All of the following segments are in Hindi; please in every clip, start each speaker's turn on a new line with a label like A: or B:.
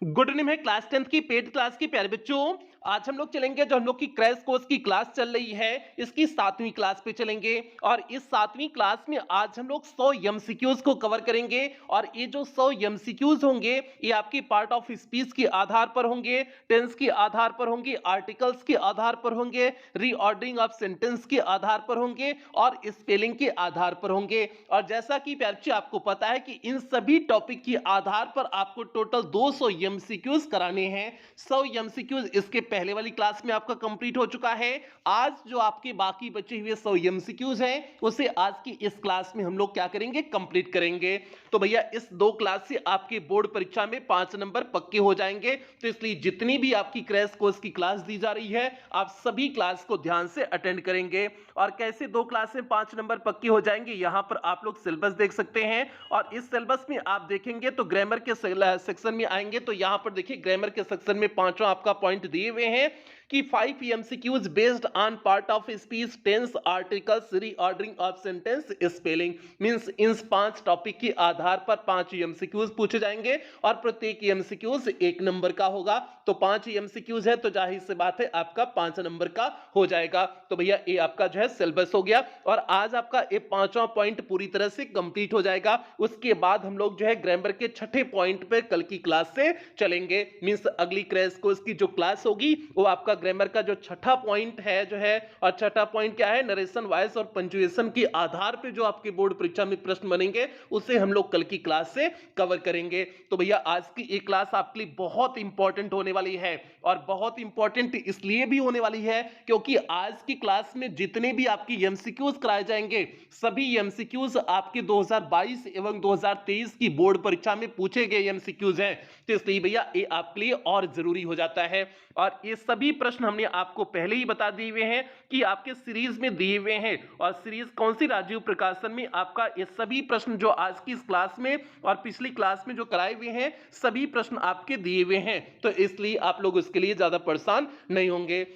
A: गुड इवनिंग है क्लास 10th की पेड क्लास की प्यारे बच्चों। आज हम लोग चलेंगे जो हम लोग की क्रैश कोर्स की क्लास चल रही है इसकी 7वीं क्लास पे चलेंगे। और इस 7वीं क्लास में आज हम लोग 100 एमसीक्यूज को कवर करेंगे। और ये जो 100 एमसीक्यूज होंगे ये आपकी पार्ट ऑफ स्पीच के आधार पर होंगे, टेंस के आधार पर होंगे, आर्टिकल्स के आधार पर होंगे, रीऑर्डरिंग ऑफ सेंटेंस के आधार पर होंगे और स्पेलिंग के आधार पर होंगे। और जैसा कि प्यारे बच्चों आपको पता है कि इन सभी टॉपिक के आधार पर आपको टोटल 200 एमसीक्यूज कराने हैं। 100 एमसीक्यूज इसके पहले वाली क्लास में आपका कंप्लीट हो चुका है। आज जो आपके बाकी बचे हुए 100 एमसीक्यूज हैं उसे आज की इस क्लास में हम लोग क्या करेंगे, कंप्लीट करेंगे। तो भैया इस दो क्लास से आपके बोर्ड परीक्षा में 5 नंबर पक्के हो जाएंगे। तो इसलिए जितनी भी आपकी क्रैश कोर्स की क्लास दी जा रही है आप सभी क्लास को ध्यान से अटेंड करेंगे। और कैसे दो क्लास में 5 नंबर पक्के हो जाएंगे, यहां पर आप लोग सिलेबस देख सकते हैं। और इस सिलेबस में आप देखेंगे तो ग्रामर के सेक्शन में आएंगे तो यहां पर देखिए ग्रामर के सेक्शन में पांचों आपका पॉइंट दिए हुए हैं कि 5 MCQs based on part of speech, tense, articles, reordering of sentence, spelling. Means in 5 topic के आधार पर 5 एमसीक्यूज पूछे जाएंगे और प्रत्येक एमसीक्यूज 1 नंबर का होगा। तो 5 एमसीक्यूज है तो जाहिर सी बात है आपका 5 नंबर का हो जाएगा। तो भैया ये आपका जो है सिलेबस हो गया और आज आपका ये पांचवा पॉइंट पूरी तरह से कंप्लीट हो जाएगा। उसके बाद हम लोग जो है ग्रामर के छठे पॉइंट पे कल की क्लास से चलेंगे। मींस अगली क्रैश कोर्स की जो क्लास होगी वो आपका ग्रामर का जो छठा पॉइंट है जो है, और छठा पॉइंट क्या है, नरेशन, वॉइस और पंक्चुएशन के आधार पे जो आपके बोर्ड परीक्षा में प्रश्न बनेंगे उसे हम लोग कल की क्लास से कवर करेंगे। तो भैया आज की एक क्लास आपके लिए बहुत इंपॉर्टेंट होने वाली है। और बहुत इंपॉर्टेंट इसलिए भी होने वाली है क्योंकि आज की क्लास में जितने भी आपकी एमसीक्यूज कराए जाएंगे सभी एमसीक्यूज आपके 2022 एवं 2023 की बोर्ड परीक्षा में पूछे गए एमसीक्यूज हैं। तो इसलिए भैया ये आपके लिए और जरूरी हो जाता है। और ये सभी प्रश्न हमने आपको पहले ही बता दिए हुए हैं कि आपके सीरीज में दिए हुए हैं। और सीरीज कौन सी, राजीव प्रकाशन में आपका ये सभी प्रश्न जो आज की इस क्लास में और पिछली क्लास में जो कराए हुए हैं सभी प्रश्न आपके दिए हुए हैं। तो इसलिए आप लोग उसके लिए ज्यादा परेशान नहीं होंगे।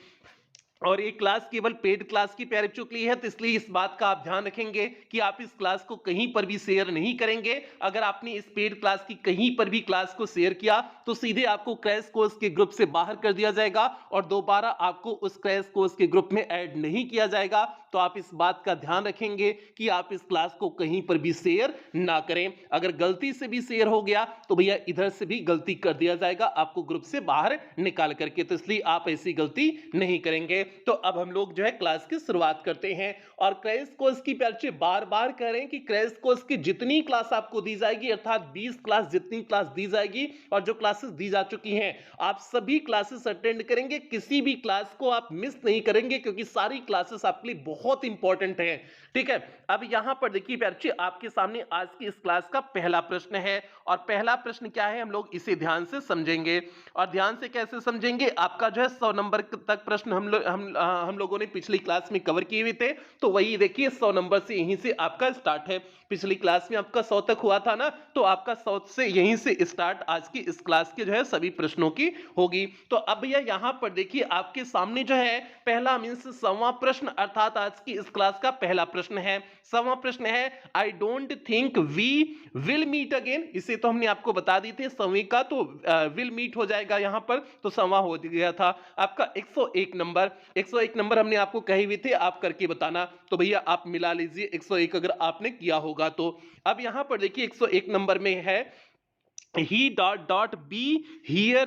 A: और ये क्लास केवल पेड क्लास की प्यारे बच्चों के लिए है तो इसलिए इस बात का आप ध्यान रखेंगे कि आप इस क्लास को कहीं पर भी शेयर नहीं करेंगे। अगर आपने इस पेड क्लास की कहीं पर भी क्लास को शेयर किया तो सीधे आपको क्रैश कोर्स के ग्रुप से बाहर कर दिया जाएगा और दोबारा आपको उस क्रैश कोर्स के ग्रुप में ऐड नहीं किया जाएगा। तो आप इस बात का ध्यान रखेंगे कि आप इस क्लास को कहीं पर भी शेयर ना करें। अगर गलती से भी शेयर हो गया तो भैया इधर से भी गलती कर दिया जाएगा आपको ग्रुप से बाहर निकाल करके। तो इसलिए आप ऐसी गलती नहीं करेंगे। तो अब हम लोग जो है क्लास की शुरुआत करते हैं। और क्रैश कोर्स की बच्चे बार बार कह रहे हैं कि क्रैश कोर्स की जितनी क्लास आपको दी जाएगी अर्थात 20 क्लास जितनी क्लास दी जाएगी और जो क्लासेस दी जा चुकी हैं आप सभी क्लासेस अटेंड करेंगे, किसी भी क्लास को आप मिस नहीं करेंगे क्योंकि सारी क्लासेस आपके लिए बहुत इंपॉर्टेंट है। ठीक है, अब यहां पर देखिए बच्चे आपके सामने आज की इस क्लास का पहला प्रश्न है। और पहला प्रश्न क्या है हम लोग इसे ध्यान से समझेंगे। और ध्यान से कैसे समझेंगे, आपका जो है 100 नंबर तक प्रश्न हम लोगों ने पिछली क्लास में कवर किए हुए थे। तो वही देखिए 100 नंबर से यहीं से आपका स्टार्ट है। पिछली क्लास में आपका 100 तक हुआ था ना, तो आपका 100 से यहीं से स्टार्ट आज की इस क्लास के जो है सभी प्रश्नों की होगी। तो अब भैया यहां पर देखिए आपके सामने जो है पहला मींस 100वां प्रश्न अर्थात आज की इस क्लास का पहला प्रश्न है। 100वां प्रश्न है, I don't think we will meet again. इसे तो हमने आपको बता दी थी 100वीं का तो विल मीट हो जाएगा यहां पर, तो 100वां हो गया था। आपका 101 नंबर, 101 नंबर हमने आपको कही हुई थी आप करके बताना। तो भैया आप मिला लीजिए 101 अगर आपने किया होगा तो। अब यहां पर देखिए 101 नंबर में है he dot be here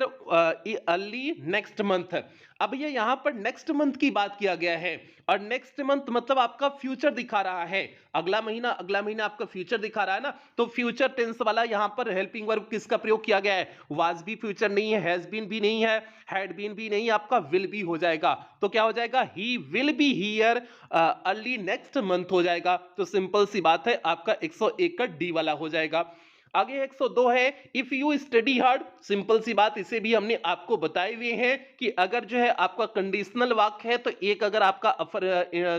A: early next month। अब ये यहां पर नेक्स्ट मंथ की बात किया गया है और नेक्स्ट मंथ मतलब आपका फ्यूचर दिखा रहा है, अगला महीना आपका फ्यूचर दिखा रहा है ना। तो फ्यूचर टेंस वाला यहां पर हेल्पिंग वर्ब किसका प्रयोग किया गया है, वाज भी फ्यूचर नहीं है, हैज बीन भी नहीं है, हैड बीन भी नहीं, आपका विल भी हो जाएगा। तो क्या हो जाएगा, he will be here early next month हो जाएगा। तो सिंपल सी बात है आपका 101 का डी वाला हो जाएगा। आगे 102 है, if you study hard. Simple सी बात, इसे भी हमने आपको बताए हुए हैं कि अगर जो है आपका कंडीशनल वाक्य है तो एक अगर आपका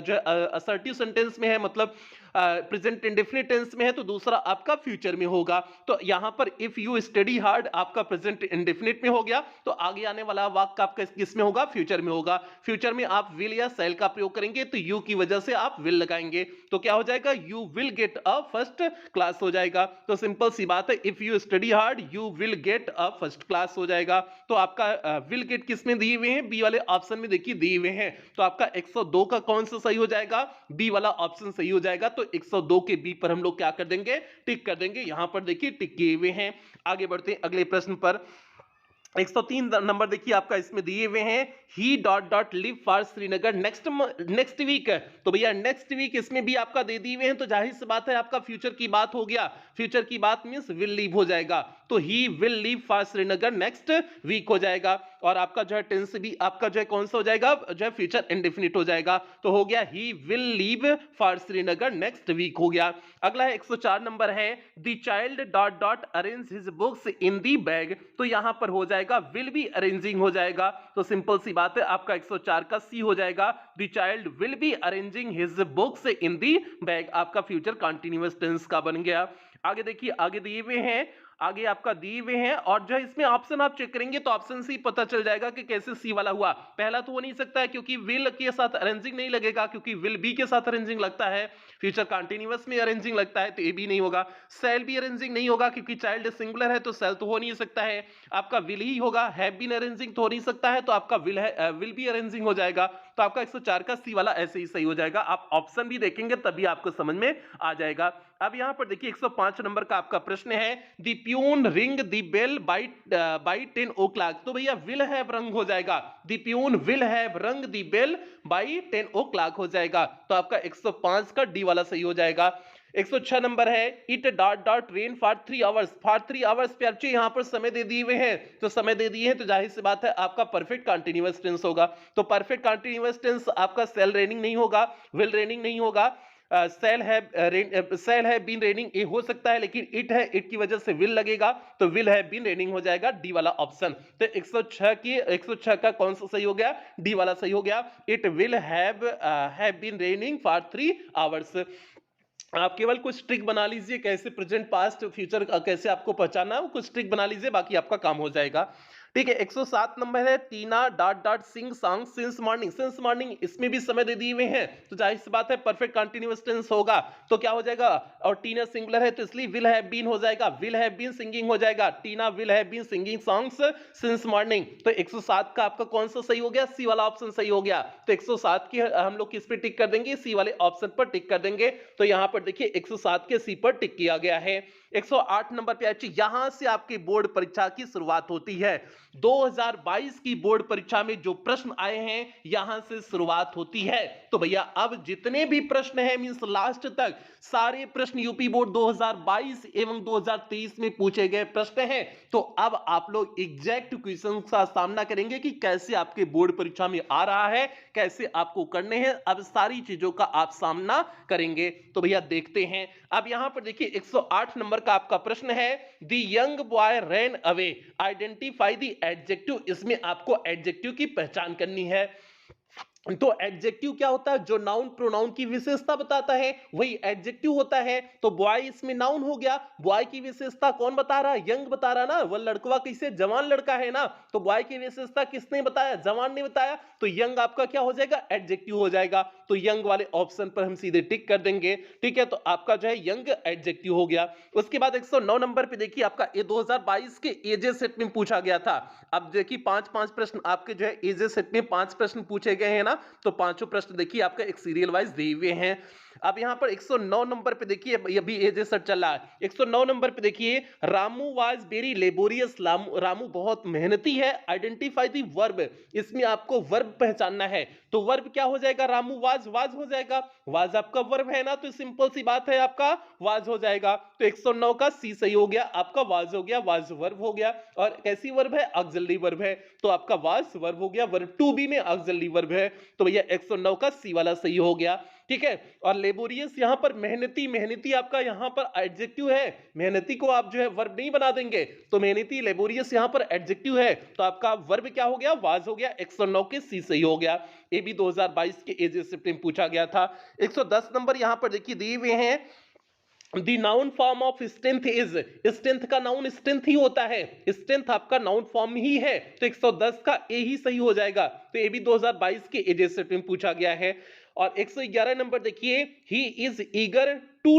A: जो असर्टिव सेंटेंस में है मतलब प्रेजेंट इंडेफिनिट टेंस में है, तो दूसरा आपका फ्यूचर में होगा। तो यहां पर इफ यू स्टडी हार्ड आपका प्रेजेंट इंडेफिनिट में हो गया, तो आगे आने वाला वाक्य आपका किस में होगा? फ्यूचर में होगा। फ्यूचर में आप विल या सेल का प्रयोग करेंगे, तो यू की वजह से आप विल लगाएंगे, तो क्या हो जाएगा? You will get a first class हो जाएगा। तो सिंपल सी बात है, if you study hard you will get a first class हो जाएगा। तो आपका विल गेट किस में दिए हुए हैं? बी वाले ऑप्शन में देखिए दिए हुए हैं। तो आपका 102 का कौन सा सही हो जाएगा? बी वाला ऑप्शन सही हो जाएगा। तो 102 के बी पर हम लोग क्या कर देंगे? टिक कर देंगे। यहां पर देखिए टिक किए हुए हैं। आगे बढ़ते हैं अगले प्रश्न पर। 103 नंबर देखिए आपका इसमें दिए हुए हैं, he dot dot live for Srinagar next week. तो भैया नेक्स्ट वीक इसमें भी आपका दे दिए हुए हैं, तो जाहिर सी बात है आपका फ्यूचर की बात हो गया। फ्यूचर की बात मींस विल लीव हो जाएगा, तो he will leave for Srinagar next week हो जाएगा। और आपका जो है टेंस भी आपका जो है कौन सा हो जाएगा? जो है फ्यूचर इंडेफिनिट हो जाएगा। तो हो गया he will leave for Srinagar next week हो गया। अगला है 104 नंबर है, the child dot dot arrange his books in the bag. तो यहां पर हो जाएगा विल बी अरेंजिंग हो जाएगा। तो सिंपल सी बात है, आपका 104 का सी हो जाएगा, the child will be arranging his books in the bag. आपका फ्यूचर कंटीन्यूअस टेंस का बन गया। आगे देखिए, आगे दिए हुए हैं, आगे आपका दिए हुए हैं, और जो इसमें ऑप्शन आप चेक करेंगे तो ऑप्शन से ही पता चल जाएगा कि कैसे सी वाला हुआ। पहला तो हो नहीं सकता है, क्योंकि विल के साथ अरेंजिंग नहीं लगेगा, क्योंकि विल बी के साथ अरेंजिंग लगता है। फ्यूचर कंटीन्यूअस में अरेंजिंग लगता है, तो ये भी नहीं होगा। सेल भी अरेंजिंग नहीं होगा, क्योंकि चाइल्ड सिंगुलर है, तो सेल तो हो नहीं सकता है। आपका विल ही होगा, हैव बीन अरेंजिंग तो हो नहीं सकता है, तो आपका विल भी अरेंजिंग हो जाएगा। तो आपका 104 का सी वाला ऐसे ही सही हो जाएगा। आप ऑप्शन भी देखेंगे तभी आपको समझ में आ जाएगा। अब यहां पर देखिए 105 नंबर का आपका प्रश्न है, the peon ring the bell by 10 o'clock. तो भैया विल हैव रंग हो जाएगा, the peon will have rung the bell by 10 o'clock हो जाएगा। तो आपका 105 का डी वाला सही हो जाएगा। 106 नंबर है, it dot dot rain for 3 hours. For 3 hours पे अच्छे यहां पर समय दे दिए हुए हैं, तो समय दे दिए हैं, तो जाहिर सी बात है आपका परफेक्ट कंटीन्यूअस टेंस होगा। तो परफेक्ट कंटीन्यूअस टेंस आपका सेल रेनिंग नहीं होगा, विल रेनिंग नहीं होगा। सेल है बीन रेनिंग ये हो सकता है, लेकिन इट है, इट की वजह से विल लगेगा, तो विल है बीन रेनिंग हो जाएगा, डी वाला ऑप्शन। तो 106 का कौन सा सही हो गया? डी वाला सही हो गया। It will have been raining for 3 hours. आप केवल कुछ ट्रिक बना लीजिए, कैसे प्रेजेंट पास्ट फ्यूचर कैसे आपको पहचाना है, कुछ ट्रिक बना लीजिए, बाकी आपका काम हो जाएगा। ठीक है। 107 नंबर है, Tina dot dot sing song since morning. Since morning इसमें भी समय दे दिए हुए हैं, तो जाहिर सी बात है परफेक्ट कंटीन्यूअस टेंस होगा, तो क्या हो जाएगा? और टीना सिंगुलर है, तो इसलिए विल हैव बीन हो जाएगा, विल हैव बीन सिंगिंग हो जाएगा। Tina will have been singing songs since morning. तो 107 का आपका कौन सा सही हो गया? सी वाला ऑप्शन सही हो गया। तो 107 की हम लोग किस पे टिक कर देंगे? सी वाले ऑप्शन पर टिक कर देंगे। तो यहां पर देखिए 107 के सी पर टिक किया गया है। 108 नंबर पे अच्छी, यहां से आपकी बोर्ड परीक्षा की शुरुआत होती है। 2022 की बोर्ड परीक्षा में जो प्रश्न आए हैं यहां से शुरुआत होती है। तो भैया अब जितने भी प्रश्न हैं मींस लास्ट तक सारे प्रश्न यूपी बोर्ड 2022 एवं 2023 में पूछे गए प्रश्न हैं। तो अब आप लोग एग्जैक्ट क्वेश्चन का सामना करेंगे कि कैसे आपके बोर्ड परीक्षा में आ रहा है, कैसे आपको करने हैं, अब सारी चीजों का आप सामना करेंगे। तो भैया देखते हैं। अब यहां पर देखिए 108 नंबर का आपका प्रश्न है, the young boy ran away, identify the adjective. इसमें आपको एडजेक्टिव की पहचान करनी है। तो एडजेक्टिव क्या होता है? जो नाउन प्रोनाउन की विशेषता बताता है वही एडजेक्टिव होता है। तो बॉय इसमें नाउन हो गया, बॉय की विशेषता कौन बता रहा है? यंग बता रहा ना, वह लड़कवा कैसे जवान लड़का है ना, तो बॉय की विशेषता किसने बताया? जवान ने बताया, तो यंग आपका क्या हो जाएगा? एडजेक्टिव हो जाएगा। तो यंग वाले ऑप्शन पर हम सीधे टिक कर देंगे। ठीक है, तो आपका जो है यंग एडजेक्टिव हो गया। उसके बाद 109 नंबर पे देखिए आपका ये 2022 के एजेस सेट में पूछा गया था। अब देखिए 5-5 प्रश्न आपके जो है एजेस सेट में 5 प्रश्न पूछे गए हैं ना, तो पांचों प्रश्न देखिए आपका एक सीरियल वाइज दिए हुए हैं। अब यहां पर 109 नंबर पे देखिए, ये भी एजेस सेट चल रहा है। 109 नंबर पे देखिए, Ramu was very laborious, Ramu बहुत मेहनती है, आइडेंटिफाई द वर्ब। इसमें आपको वर्ब पहचानना है, तो वर्ब क्या हो जाएगा? रामू वाज हो जाएगा, वाज आपका वर्ब है ना, तो सिंपल सी बात है आपका वाज हो जाएगा। तो 109 का सी सही हो गया, आपका वाज हो गया, वाज वर्ब हो गया। और कैसी वर्ब है? ऑक्सिलरी वर्ब है, तो आपका वाज वर्ब हो गया, वर्ब टू बी में ऑक्सिलरी वर्ब है। तो भैया 109 का सी वाला सही हो गया। ठीक है, और लेबोरियस यहां पर मेहनती, मेहनती आपका यहां पर एडजेक्टिव है, मेहनती को आप जो है वर्ब नहीं बना देंगे, तो मेहनती लेबोरियस यहां पर एडजेक्टिव है, तो आपका वर्ब क्या हो गया, वाज हो गया, 109 के सी सही हो गया। ये भी 2022 के एजे शिफ्ट में पूछा गया था। 110 नंबर यहां पर देखिए दिए हुए हैं, दी noun form of strength is, strength का नाउन स्ट्रेंथ ही होता है, स्ट्रेंथ आपका नाउन फॉर्म ही है, तो 110 का ए ही सही हो जाएगा। तो ये भी 2022 के एजे सेट में पूछा गया है। और 111 नंबर देखिए, he is eager to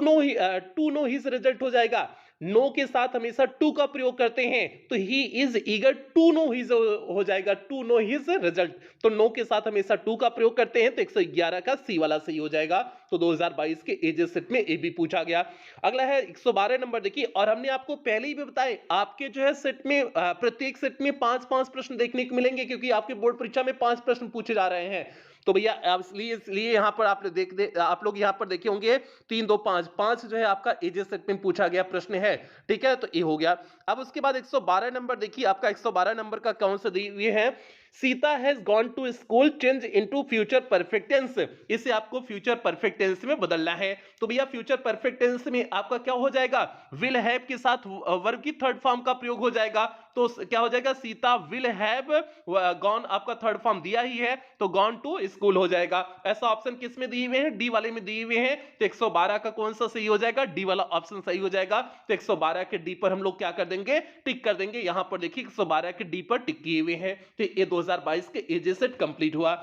A: know his result हो जाएगा, नो के साथ हमेशा टू का प्रयोग करते हैं, तो he is eager to know his हो जाएगा, टू नो हिज रिजल्ट, तो नो के साथ हमेशा टू का प्रयोग करते हैं, तो 111 का सी वाला सही हो जाएगा। तो 2022 के एजे सेट में ए भी पूछा गया। अगला है 112 नंबर देखिए, और हमने आपको पहले ही भी बताए आपके जो है सेट में प्रत्येक सेट में 5-5 प्रश्न देखने को मिलेंगे, क्योंकि आपके बोर्ड परीक्षा में 5 प्रश्न पूछे जा रहे हैं। तो भैया इसलिए यहां पर आप लोग यहां पर देखे होंगे 3 2 5 5 जो है आपका एजे सेट में पूछा गया प्रश्न है। ठीक है, तो ये हो गया। अब उसके बाद 112 नंबर देखिए, आपका 112 नंबर का कौन सा दिए है, Sita has gone to school change into future perfect tense, इसे आपको फ्यूचर परफेक्ट टेंस में बदलना है। तो भैया फ्यूचर परफेक्ट टेंस में आपका क्या हो जाएगा, विल हैव के साथ वर्ब की थर्ड फॉर्म का प्रयोग हो जाएगा, तो क्या हो जाएगा, सीता विल हैव गॉन, आपका थर्ड फॉर्म दिया ही है, तो गॉन टू स्कूल हो जाएगा। ऐसा ऑप्शन किस में दिए हुए हैं, डी वाले में दिए हुए हैं, तो 112 का कौन सा सही हो जाएगा, डी वाला ऑप्शन सही हो जाएगा। तो 112 के डी पर हम लोग क्या कर देंगे, टिक कर देंगे। यहां पर देखिए 112 के डी पर टिक किए हुए हैं, तो ये 2022 के एजे सेट कंप्लीट हुआ।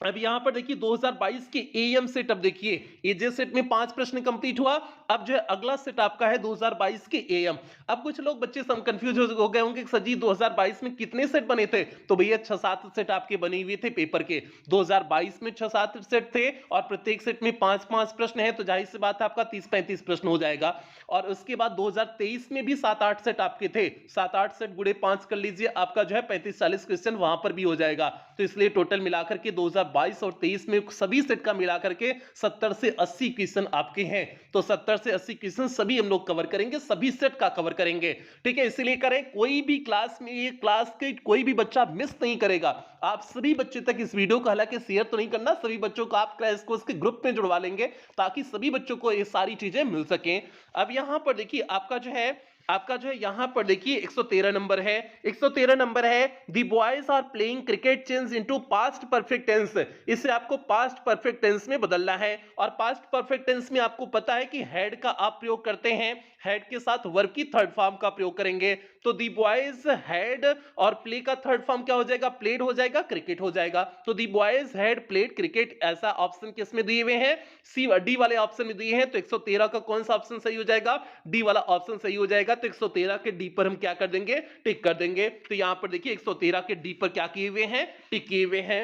A: अब यहां पर देखिए 2022 के एएम सेट, अब देखिए एजे सेट में 5 प्रश्न कंप्लीट हुआ। अब जो है अगला सेट आपका है 2022 के एएम। अब कुछ लोग बच्चे सब कंफ्यूज हो गए होंगे कि सर जी 2022 में कितने सेट बने थे, तो भैया 6-7 सेट आपके बने हुए थे पेपर के। 2022 में 6-7 सेट थे और प्रत्येक सेट में 5-5 प्रश्न है, तो जाहिर सी बात है आपका 30-35 प्रश्न हो जाएगा। और उसके बाद 2023 में भी 7-8 सेट आपके थे, 7-8 सेट गुड़े 5 कर लीजिए, आपका जो है 35-40 क्वेश्चन वहां पर भी हो जाएगा। तो इसलिए टोटल मिलाकर के 2022 और 23 में सभी सेट का मिलाकर के 70 से 80 क्वेश्चन आपके हैं, तो 70 से 80 क्वेश्चन सभी हम लोग कवर करेंगे, सभी सेट का कवर करेंगे। ठीक है, इसीलिए करें, कोई भी क्लास में ये क्लास के कोई भी बच्चा मिस नहीं करेगा। आप सभी बच्चे तक इस वीडियो को हालांकि शेयर तो नहीं करना, सभी बच्चों को आप क्रैश कोर्स के ग्रुप में जुड़वा लेंगे, ताकि सभी बच्चों को ये सारी चीजें मिल सकें। अब यहां पर देखिए आपका जो है यहां पर देखिए 113 नंबर है, 113 नंबर है, the boys are playing cricket change into past perfect tense, इसे आपको पास्ट परफेक्ट टेंस में बदलना है। और पास्ट परफेक्ट टेंस में आपको पता है कि हैड का आप प्रयोग करते हैं, हैड के साथ वर्ब की थर्ड फॉर्म का प्रयोग करेंगे, तो दी बॉयज हैड और प्ले का थर्ड फॉर्म क्या हो जाएगा, प्लेड हो जाएगा, क्रिकेट हो जाएगा। तो दी बॉयज हैड प्लेड क्रिकेट, ऐसा ऑप्शन किसमें दिए हुए हैं, सी डी वाले ऑप्शन में दिए हैं, तो 113 का कौन सा ऑप्शन सही हो जाएगा, डी वाला ऑप्शन सही हो जाएगा। तो 113 के डी पर हम क्या कर देंगे, टिक कर देंगे। तो यहां पर देखिए 113 के डी पर क्या किए हुए हैं, टिक किए हुए हैं।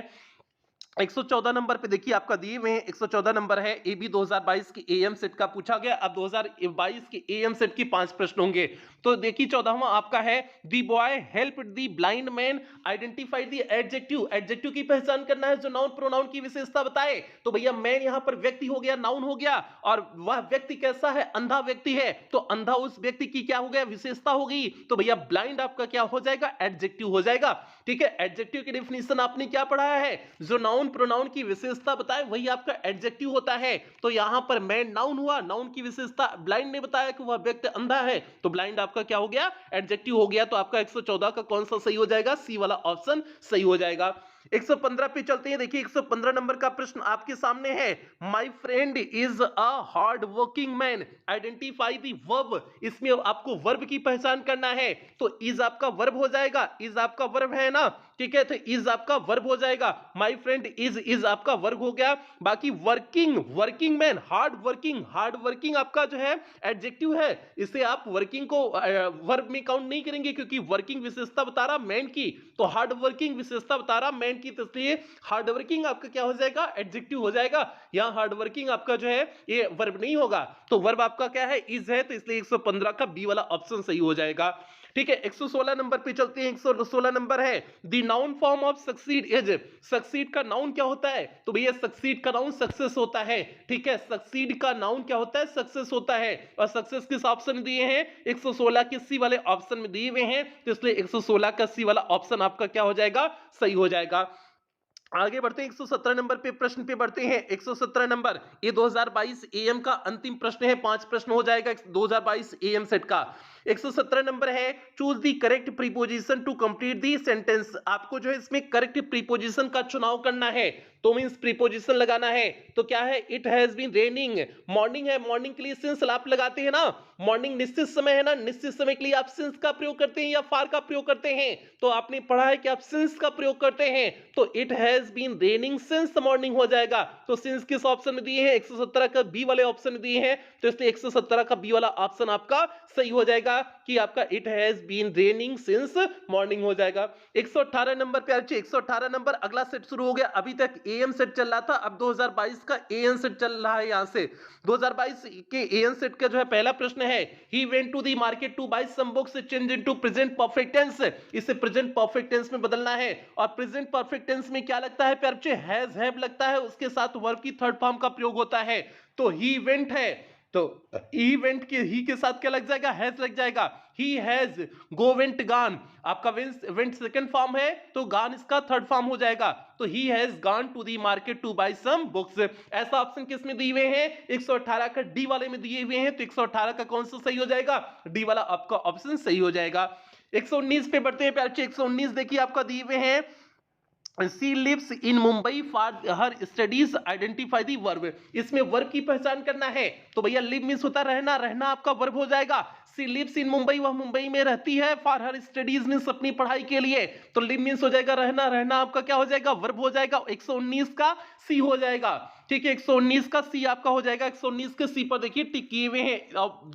A: 114 नंबर पे देखिए आपका दिए हुए हैं, 114 नंबर है, ए बी 2022 की एएम सेट का पूछा गया। अब 2022 की एएम सेट की 5 प्रश्न होंगे। तो देखिए 14वां आपका है, दी boy help the blind man identify the adjective, adjective की पहचान करना है जो नाउन प्रोनाउन की विशेषता बताए। तो भैया मैन यहां पर व्यक्ति हो गया, नाउन हो गया, और वह व्यक्ति कैसा है, अंधा व्यक्ति है, तो अंधा उस व्यक्ति की क्या हो गया, विशेषता होगी। तो भैया ब्लाइंड आपका क्या हो जाएगा, एडजेक्टिव हो जाएगा। ठीक है, एडजेक्टिव की डेफिनेशन आपने क्या पढ़ा है, जो नाउन प्रोनाउन की विशेषता बताए वही आपका एडजेक्टिव होता है। तो यहां पर मैन नाउन हुआ, नाउन की विशेषता ब्लाइंड ने बताया कि वह व्यक्ति अंधा है, तो ब्लाइंड आपका क्या हो गया, एडजेक्टिव हो गया। तो आपका 114 का कौन सा सही हो जाएगा, सी वाला ऑप्शन सही हो जाएगा। 115 पे चलते हैं, देखिए 115 नंबर का प्रश्न आपके सामने है, my friend is a hard working man identify the verb, इसमें आपको वर्ब की पहचान करना है। तो इज आपका वर्ब हो जाएगा, इज आपका वर्ब है ना, ठीक है, तो इज आपका वर्ब हो जाएगा, माय फ्रेंड इज आपका वर्ब हो गया। बाकी वर्किंग मैन, हार्ड वर्किंग आपका जो है एडजेक्टिव है, इसे आप वर्किंग को वर्ब में काउंट नहीं करेंगे, क्योंकि वर्किंग विशेषता बता रहा मैन की, तो हार्ड वर्किंग विशेषता बता रहा मैन की, तो इसलिए हार्ड वर्किंग आपका क्या हो जाएगा, एडजेक्टिव हो जाएगा। यहां हार्ड वर्किंग आपका जो है ये वर्ब नहीं होगा, तो वर्ब आपका क्या है, इज है, तो इसलिए 115 का बी वाला ऑप्शन सही हो जाएगा। ठीक है, 116 नंबर पे चलते हैं, 116 नंबर है, the noun form of succeed is, succeed का नाउन क्या होता है, तो भैया सक्सीड का नाउन सक्सेस होता है। ठीक है, सक्सीड का नाउन क्या होता है, सक्सेस होता है, और सक्सेस किस ऑप्शन में दिए हैं, 116 के सी वाले ऑप्शन में दिए हुए हैं, तो इसलिए 116 का सी वाला ऑप्शन आपका क्या हो जाएगा, सही हो जाएगा। आगे बढ़ते हैं 117 नंबर पे प्रश्न पे बढ़ते हैं। 117 नंबर ये 2022 एएम का अंतिम प्रश्न है, 5 प्रश्न हो जाएगा 2022 एएम सेट का। 117 नंबर है, choose the correct preposition to complete the sentence. आपको जो है इसमें करेक्ट प्रीपोजिशन का चुनाव करना है, तो मींस प्रीपोजिशन लगाना है। तो क्या है, it has been raining, morning है, मॉर्निंग के लिए सिंस आप लगाते हैं ना, मॉर्निंग निश्चित समय है ना, निश्चित समय के लिए आप सिंस का प्रयोग करते हैं या फार का प्रयोग करते हैं। तो आपने पढ़ा है कि आप सिंस का प्रयोग करते हैं, तो it has been raining since morning हो जाएगा। तो सिंस किस ऑप्शन में दिए हैं, 117 का बी वाले ऑप्शन में दिए हैं, तो इसलिए 117 का बी वाला ऑप्शन आपका सही हो जाएगा कि आपका it has been raining since morning हो जाएगा। 118 नंबर पे आइए, 118 नंबर अगला सेट शुरू हो गया। अभी तक एएम सेट चल रहा था, अब 2022 का एएन सेट चल रहा है। यहां से 2022 के एएन सेट का जो है पहला प्रश्न है, he went to the market to buy some books, change into present perfect tense. इसे प्रेजेंट परफेक्ट टेंस में बदलना है, और प्रेजेंट परफेक्ट टेंस में क्या लगता है प्यारे बच्चे, हैज हैव लगता है, उसके साथ वर्ब की थर्ड फॉर्म का प्रयोग होता है। तो ही वेंट है, तो इवेंट के ही के साथ क्या लग जाएगा, हैज लग जाएगा। ही हैज गो वेंट गान, आपका वेंट सेकंड फॉर्म है, तो गान इसका थर्ड फॉर्म हो जाएगा। तो he has gone to the market to buy some books. ऐसा ऑप्शन किस में दिए हुए हैं, 118 का डी वाले में दिए हुए हैं, तो 118 का कौन सा सही हो जाएगा, डी वाला आपका ऑप्शन सही हो जाएगा। 119 पे बढ़ते हैं प्यारे, 119 देखिए आपका दिए हुए हैं, She lives in Mumbai for her studies, identify the verb। इसमें वर्ब की पहचान करना है, तो भैया लिव मीन्स होता है रहना, रहना आपका वर्ब हो जाएगा। She lives in Mumbai, वह मुंबई में रहती है, for her studies मीन्स अपनी पढ़ाई के लिए, तो लिव मीन्स हो जाएगा रहना, रहना आपका क्या हो जाएगा, वर्ब हो जाएगा। 119 का सी हो जाएगा, ठीक है, 119 का सी आपका हो जाएगा। 119 के सी पर देखिए टिक किए हुए हैं।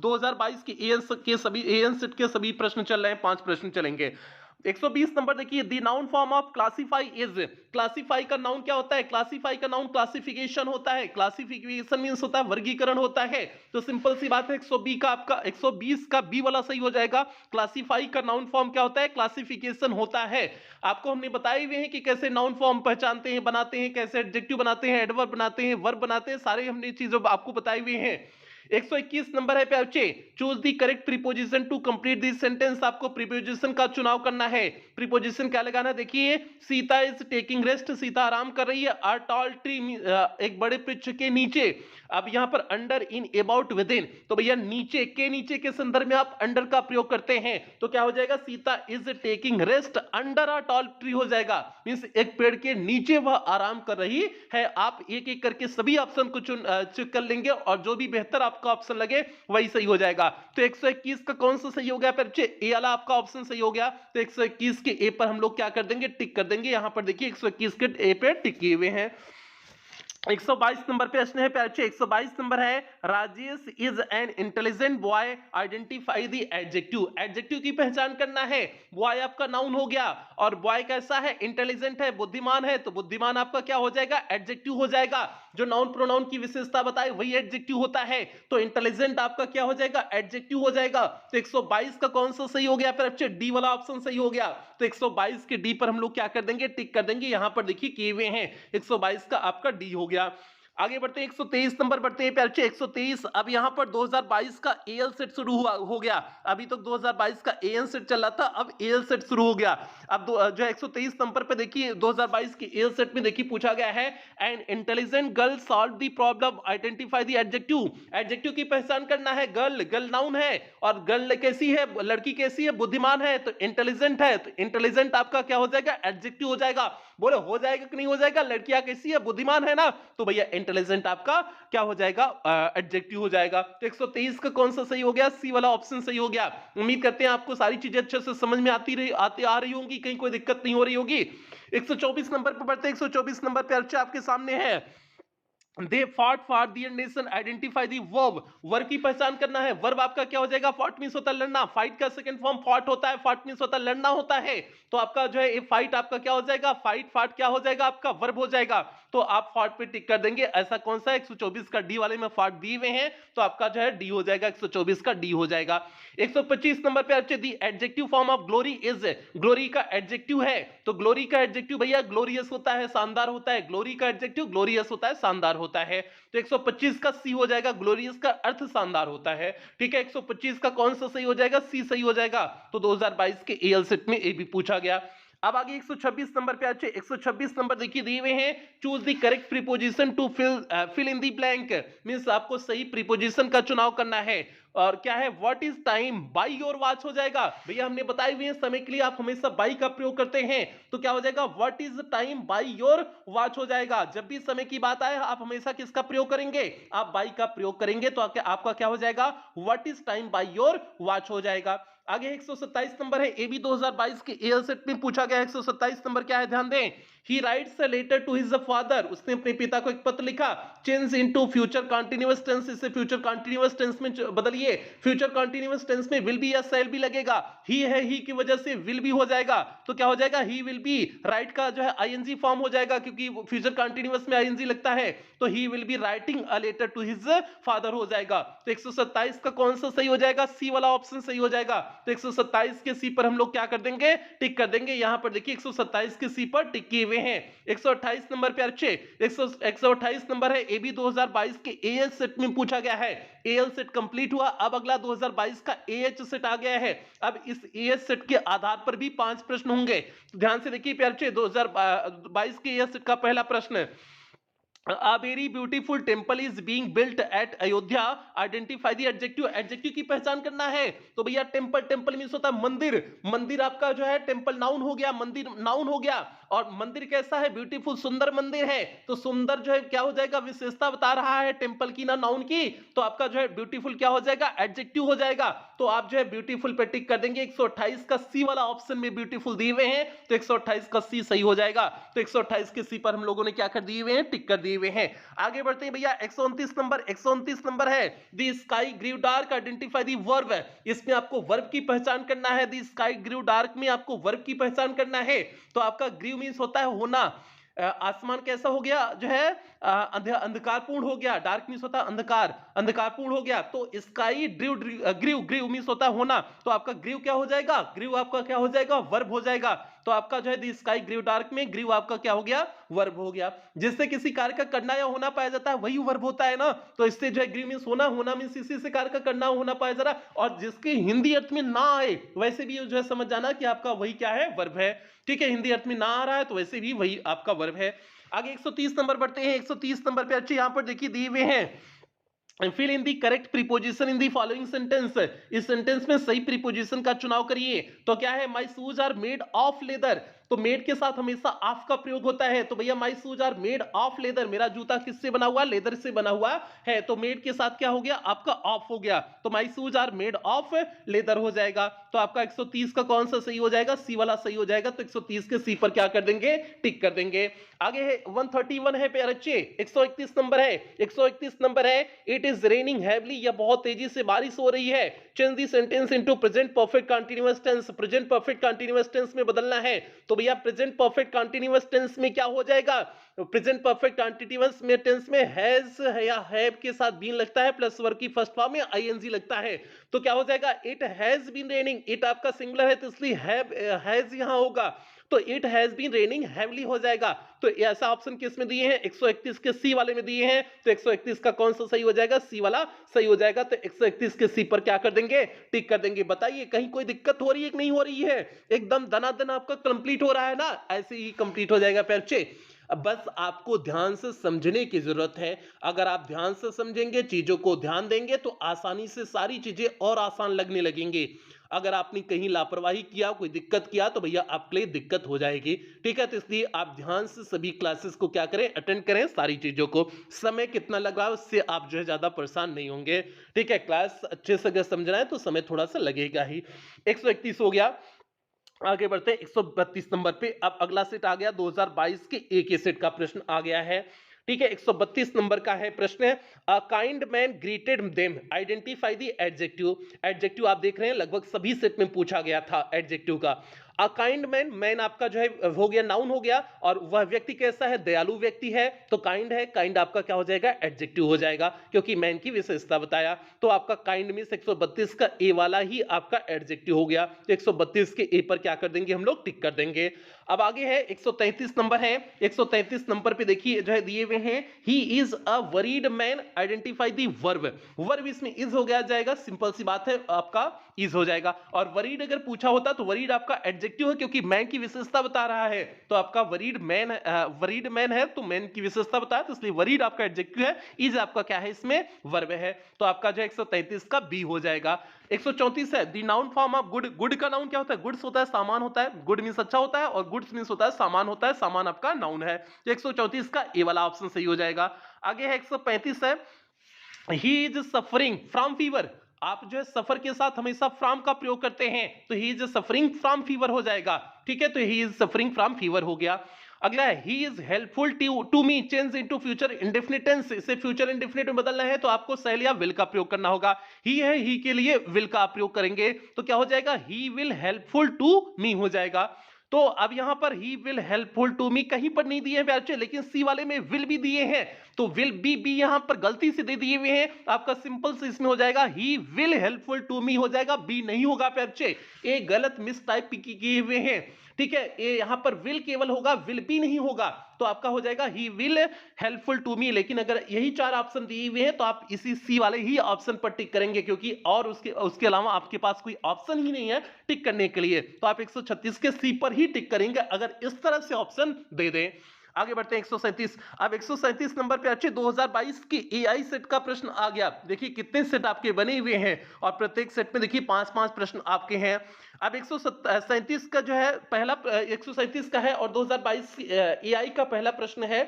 A: 2022 के एएन सेट के सभी प्रश्न चल रहे हैं, 5 प्रश्न चलेंगे। 120 नंबर देखिए, दी noun form of classify is. Classify का नाउन क्या होता है, क्लासीफाई का नाउन क्लासिफिकेशन होता है, क्लासिफिकेशन मींस होता है वर्गीकरण होता है। तो सिंपल सी बात है, 120 का आपका 120 का बी वाला सही हो जाएगा। क्लासीफाई का नाउन फॉर्म क्या होता है, क्लासिफिकेशन होता है। आपको हमने बताए हुए हैं कि कैसे नाउन फॉर्म पहचानते हैं, बनाते हैं, कैसे एडजेक्टिव बनाते हैं, एडवर्ब बनाते हैं, वर्ब बनाते हैं, सारे हमने चीजों आपको बताए हुए हैं। 121 नंबर है प्यारे, choose the correct preposition to complete this sentence. आपको प्रीपोजिशन का चुनाव करना है। प्रीपोजिशन क्या लगाना, देखिए, Sita is taking rest, Sita आराम कर रही है। अ टॉल ट्री, एक बड़े वृक्ष के नीचे। अब यहां पर under, in, about, with in, तो भैया नीचे के, नीचे के संदर्भ में आप अंडर का प्रयोग करते हैं, तो क्या हो जाएगा, Sita is taking rest under a tall tree हो जाएगा, मींस एक पेड़ के नीचे वह आराम कर रही है। आप एक एक करके सभी ऑप्शन को चेक कर लेंगे, और जो भी बेहतर आपका ऑप्शन लगे वही सही हो जाएगा। तो 121 का कौन सा सही हो गया बच्चे, ए वाला आपका ऑप्शन सही हो गया। तो 121 के ए पर हम लोग क्या कर देंगे, टिक कर देंगे। यहां पर देखिए 121 के ए पे टिक किए हुए हैं। 122 नंबर पे प्रश्न है प्यारे, 122 नंबर है, Rajesh is an intelligent boy, identify the adjective. Adjective की पहचान करना है। बॉय आपका नाउन हो गया, और बॉय कैसा है, इंटेलिजेंट है, बुद्धिमान है, तो बुद्धिमान आपका क्या हो जाएगा, एडजेक्टिव हो जाएगा। जो नाउन प्रोनाउन की विशेषता बताए वही एडजेक्टिव होता है, तो इंटेलिजेंट आपका क्या हो जाएगा, एडजेक्टिव हो जाएगा। तो 122 का कौन सा सही हो गया प्यारे, डी वाला ऑप्शन सही हो गया। तो 122 के डी पर हम लोग क्या कर देंगे, टिक कर देंगे। यहां पर देखिए किए हुए हैं, 122 का आपका डी हो गया। आगे बढ़ते हैं, 123 नंबर बढ़ते हैं प्यारे, 123। अब यहां पर 2022 का एएल सेट शुरू हुआ हो गया। अभी तो 2022 का एएन सेट चल रहा था, अब एएल सेट शुरू हो गया। अब जो 123 नंबर पे देखिए 2022 के एएल सेट में देखिए पूछा गया है, an intelligent girl solve the problem, identify the adjective. Adjective की पहचान करना है। गर्ल, गर्ल नाउन है, और गर्ल कैसी है, लड़की कैसी है, बुद्धिमान है, तो इंटेलिजेंट है, तो इंटेलिजेंट आपका क्या हो जाएगा, एडजेक्टिव हो जाएगा। बोले हो जाएगा कि नहीं हो जाएगा, लड़कियां कैसी है, बुद्धिमान है ना, तो भैया इंटेलिजेंट आपका क्या हो जाएगा, एडजेक्टिव हो जाएगा। तो 123 का कौन सा सही हो गया, सी वाला ऑप्शन सही हो गया। उम्मीद करते हैं आपको सारी चीजें अच्छे से समझ में आ रही होंगी, कहीं कोई दिक्कत नहीं हो रही होगी। 124 नंबर पर बढ़ते हैं, 124 नंबर पे अर्चा आपके सामने है, they fought for their nation, identify the verb. Verb की पहचान करना है। वर्ब आपका क्या हो जाएगा, फॉट मींस होता है लड़ना, फाइट का सेकंड फॉर्म फॉट होता है, फॉट मींस होता है लड़ना होता है, तो आपका जो है फाइट आपका क्या हो जाएगा, फाइट फाट क्या हो जाएगा, आपका वर्ब हो जाएगा। तो आप फॉट पे टिक कर देंगे। ऐसा कौन सा 124 का डी वाले में फॉट दिए हुए हैं, तो आपका जो है डी हो जाएगा, 124 का डी हो जाएगा। 125 नंबर पे अच्छे, the adjective form of glory is, glory का एडजेक्टिव है, तो ग्लोरी का एडजेक्टिव भैया ग्लोरियस होता है, शानदार होता है। ग्लोरी का एडजेक्टिव ग्लोरियस होता है, शानदार होता है। तो 125 का सी हो जाएगा, ग्लोरियस का अर्थ शानदार होता है, ठीक है। 125 का कौन सा सही हो जाएगा, सी सही हो जाएगा। तो 2022 के एएल सेट में ए भी पूछा गया। अब आगे 126 नंबर पे अच्छे 126 नंबर देखिए दिए हुए हैं, choose the correct preposition to fill in the blank, means आपको सही प्रीपोजिशन का चुनाव करना है। और क्या है, what is time by your watch हो जाएगा, भैया हमने बताई हुई है समय के लिए आप हमेशा बाई का प्रयोग करते हैं, तो क्या हो जाएगा, what is time by your watch हो जाएगा। जब भी समय की बात आए आप हमेशा किसका प्रयोग करेंगे, आप बाई का प्रयोग करेंगे, तो आपका क्या हो जाएगा, what is time by your watch हो जाएगा। आगे 127 नंबर है, एबी 2022 के एएल सेट में पूछा गया 127 नंबर क्या है, ध्यान दें। He writes a letter to his father, उसने अपने पिता को एक पत्र लिखा, change into future continuous tense, इसे फ्यूचर कंटीन्यूअस टेंस में बदलिए। फ्यूचर कंटीन्यूअस टेंस में विल बी या शैल बी लगेगा, ही है, ही की वजह से विल बी हो जाएगा, तो क्या हो जाएगा, ही विल बी, राइट का जो है आईएनजी फॉर्म हो जाएगा, क्योंकि फ्यूचर कंटीन्यूअस में आईएनजी लगता है, तो he will be writing a letter to his father हो जाएगा। तो 127 का कौन सा सही हो जाएगा, सी वाला ऑप्शन सही हो जाएगा। तो 127 के सी पर हम लोग क्या कर देंगे, टिक कर देंगे। यहां पर देखिए 127 के सी पर टिक किए हुए हैं। 128 नंबर पे अच्छे 128 नंबर है, एबी 2022 के एएल सेट में पूछा गया है। एएल सेट कंप्लीट हुआ, अब अगला 2022 का एएच सेट आ गया है। अब इस एएच सेट के आधार पर भी 5 प्रश्न होंगे, तो ध्यान से देखिए प्यारे, 2022 के एएच सेट का पहला प्रश्न, A very beautiful temple is being built at Ayodhya. Identify the adjective. Adjective की पहचान करना है, तो भैया टेम्पल, टेम्पल मीन्स होता है मंदिर, मंदिर आपका जो है टेम्पल नाउन हो गया, मंदिर नाउन हो गया। और मंदिर कैसा है, ब्यूटीफुल, सुंदर मंदिर है, तो सुंदर जो है क्या हो जाएगा, विशेषता बता रहा है टेम्पल की ना नाउन की, तो आपका जो है ब्यूटीफुल क्या हो जाएगा, एडजेक्टिव हो जाएगा। तो आप जो है ब्यूटीफुल पे टिक कर देंगे। 128 का सी वाला ऑप्शन में ब्यूटीफुल दिए हुए हैं, तो 128 का सी सही हो जाएगा। तो 128 के सी पर हम लोगों ने क्या कर दिए हुए हैं, टिक कर दिए हुए हैं। आगे बढ़ते हैं भैया 129 नंबर है, the sky grew dark, identify the verb, इसमें आपको वर्ब की पहचान करना है। द स्काई ग्रीव डार्क में आपको वर्ब की पहचान करना है, तो आपका ग्रीव मींस होता है होना, आसमान कैसा हो गया जो है, अंधकारपूर्ण हो गया, डार्क मींस होता है अंधकार, अंधकारपूर्ण हो गया, तो sky drew, grew, grew means होता है होना, तो आपका ग्रीव क्या हो जाएगा, ग्रीव आपका क्या हो जाएगा, वर्ब हो जाएगा। तो आपका जो है द स्काई ग्रीव डार्क में ग्रीव आपका क्या हो गया, वर्ब हो गया। जिससे किसी कार्य का करना या होना पाया जाता है वही वर्ब होता है ना, तो इससे जो है ग्रीव मींस होना, होना मींस इसी से कार्य का करना होना पाया जा रहा, और जिसके हिंदी अर्थ में ना आए वैसे भी जो है समझ जाना कि आपका वही क्या है, वर्ब है। ठीक है, हिंदी अर्थ में ना आ रहा है तो वैसे भी वही आपका वर्ब है। आगे 130 नंबर बढ़ते हैं। 130 नंबर पे अच्छे यहां पर देखिए दिए हुए हैं, fill in the correct preposition in the following sentence, इस सेंटेंस में सही प्रीपोजिशन का चुनाव करिए। तो क्या है, my shoes are made of leather, तो मेड के साथ हमेशा ऑफ का प्रयोग होता है, तो भैया my shoes are made of leather, मेरा जूता किससे बना हुआ, लेदर से बना हुआ है, तो मेड के साथ क्या हो गया, आपका ऑफ हो गया, तो my shoes are made of leather हो जाएगा। तो आपका 130 का कौन सा सही हो जाएगा, सी वाला सही हो जाएगा। तो 130 के सी पर क्या कर देंगे, टिक कर देंगे। आगे है 131 है प्यारे बच्चे, 131 नंबर है, 131 नंबर है, इट इज रेनिंग हैवली, या बहुत तेजी से बारिश हो रही है। Change the sentence into present perfect continuous tense, present perfect continuous tense में बदलना है, तो भैया प्रेजेंट परफेक्ट कंटीन्यूअस टेंस में क्या हो जाएगा, प्रेजेंट परफेक्ट कंटीन्यूअस में टेंस में हैज या हैव के साथ बीन लगता है, प्लस वर्ब की फर्स्ट फॉर्म में आईएनजी लगता है, तो क्या हो जाएगा, it has been raining, it आपका सिंगुलर है तो इसलिए हैज यहां होगा, तो it has been raining heavily हो जाएगा। तो ऐसा ऑप्शन किस में दिए हैं, 131 के सी वाले में दिए हैं, तो 131 का कौन सा सही हो जाएगा, सी वाला सही हो जाएगा। तो 131 के सी पर क्या कर देंगे, टिक कर देंगे। बताइए कहीं कोई दिक्कत हो रही है कि नहीं हो रही है, एकदम दनादन आपका कंप्लीट हो रहा है ना, ऐसे ही कंप्लीट हो जाएगा बच्चे। अब बस आपको ध्यान से समझने की जरूरत है, अगर आप ध्यान से समझेंगे, चीजों को ध्यान देंगे, तो आसानी से सारी चीजें और आसान लगने लगेंगी। अगर आपने कहीं लापरवाही किया, कोई दिक्कत किया, तो भैया आपके लिए दिक्कत हो जाएगी। ठीक है, तो इसलिए आप ध्यान से सभी क्लासेस को क्या करें, अटेंड करें, सारी चीजों को। समय कितना लग रहा है उससे आप जो है ज्यादा परेशान नहीं होंगे। ठीक है, क्लास अच्छे से अगर समझना है तो समय थोड़ा सा लगेगा ही। 131 हो गया, आगे बढ़ते हैं 132 नंबर पे। अब अगला सेट आ गया 2022 के ए के सेट का प्रश्न आ गया है। ठीक है, 132 नंबर का है प्रश्न है, a kind man greeted them, identify the adjective. Adjective आप देख रहे हैं लगभग सभी सेट में पूछा गया था एडजेक्टिव का। अ काइंड मैन, मैन आपका जो है हो गया नाउन हो गया, और वह व्यक्ति कैसा है, दयालु व्यक्ति है, तो काइंड है, काइंड आपका क्या हो जाएगा, एडजेक्टिव हो जाएगा, क्योंकि मैन की विशेषता बताया। तो आपका काइंड मींस 132 का ए वाला ही आपका एडजेक्टिव हो गया, तो 132 के ए पर क्या कर देंगे हम लोग, टिक कर देंगे। अब आगे है 133 नंबर है, 133 नंबर पे देखिए जो है दिए हुए हैं, he is a worried man, identify the verb. Verb इसमें इज हो गया जाएगा, सिंपल सी बात है, आपका इज हो जाएगा। और वरीड अगर पूछा होता तो वरीड आपका एडजेक्टिव एडजेक्टिव है क्योंकि मैन की विशेषता बता रहा है, तो आपका वरीड मैन है तो मैन की विशेषता बताया, तो इसलिए वरीड आपका एडजेक्टिव है, इज आपका क्या है इसमें वर्ब है, तो आपका जो 133 का बी हो जाएगा। 134 है the noun form of good. Good का नाउन क्या होता है? गुड्स होता है, सामान होता है, गुड मींस अच्छा होता है और गुड्स मींस होता है सामान होता है, सामान आपका नाउन है, तो 134 का ए वाला ऑप्शन सही हो जाएगा। आगे है 135 है he is suffering from fever. आप जो है सफर के साथ हमेशा फ्रॉम का प्रयोग करते हैं, तो he is suffering from fever हो जाएगा, ठीक है, तो he is suffering from fever हो गया। अगला है he is helpful to me, change into future indefinite tense, इसे फ्यूचर इंडेफिनिट में बदलना है तो आपको सेल या विल का प्रयोग करना होगा। ही है, ही के लिए विल का प्रयोग करेंगे तो क्या हो जाएगा? He will helpful to me हो जाएगा। तो अब यहां पर he will helpful to me कहीं पर नहीं दिए हैं बच्चे, लेकिन सी वाले में विल भी दिए हैं, तो विल बी यहां पर गलती से दे दिए हुए हैं, आपका सिंपल से इसमें हो जाएगा he will helpful to me हो जाएगा, बी नहीं होगा बच्चे, ए गलत मिस टाइप किए हुए हैं, ठीक है, ये यहां पर विल केवल होगा, विल बी नहीं होगा, तो आपका हो जाएगा he will helpful to me. लेकिन अगर यही चार ऑप्शन दिए हुए हैं तो आप इसी सी वाले ही ऑप्शन पर टिक करेंगे, क्योंकि और उसके अलावा आपके पास कोई ऑप्शन ही नहीं है टिक करने के लिए, तो आप 136 के सी पर ही टिक करेंगे अगर इस तरह से ऑप्शन दे दें। आगे बढ़ते हैं 137। अब 137 नंबर पे अच्छे 2022 की एआई सेट का प्रश्न आ गया। देखिए कितने सेट आपके बने हुए हैं और प्रत्येक सेट में देखिए 5-5 प्रश्न आपके हैं। अब 137 का जो है पहला 137 का है और 2022 एआई का पहला प्रश्न है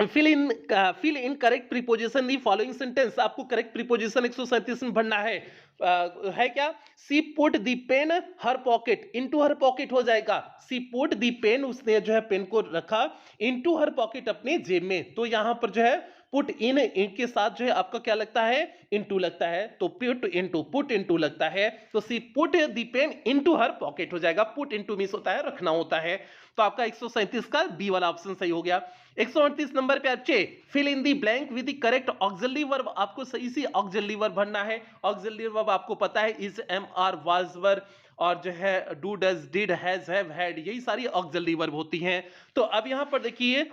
A: fill in correct preposition the following sentence. आपको करेक्ट प्रीपोजिशन 137 में भरना है क्या? She put the pen her pocket, into her pocket हो जाएगा। सी पुट दी पेन, उसने जो है पेन को रखा इनटू हर पॉकेट, अपने जेब में, तो यहां पर जो है पुट इन के साथ जो है आपका क्या लगता है? इनटू लगता है, तो पुट इनटू लगता है, तो she put the pen into her pocket हो जाएगा। पुट इनटू मींस होता है रखना होता है, तो आपका 137 का बी वाला ऑप्शन सही हो गया। 138 नंबर पे अच्छे fill in the blank with the correct auxiliary verb. आपको सही से ऑक्सिलरी वर्ब भरना है। ऑक्सिलरी वर्ब आपको पता है इज, एम, आर, वाज, वर और जो है do, does, did, has, have, had, यही सारी ऑक्सिलरी वर्ब होती हैं। तो अब यहां पर देखिए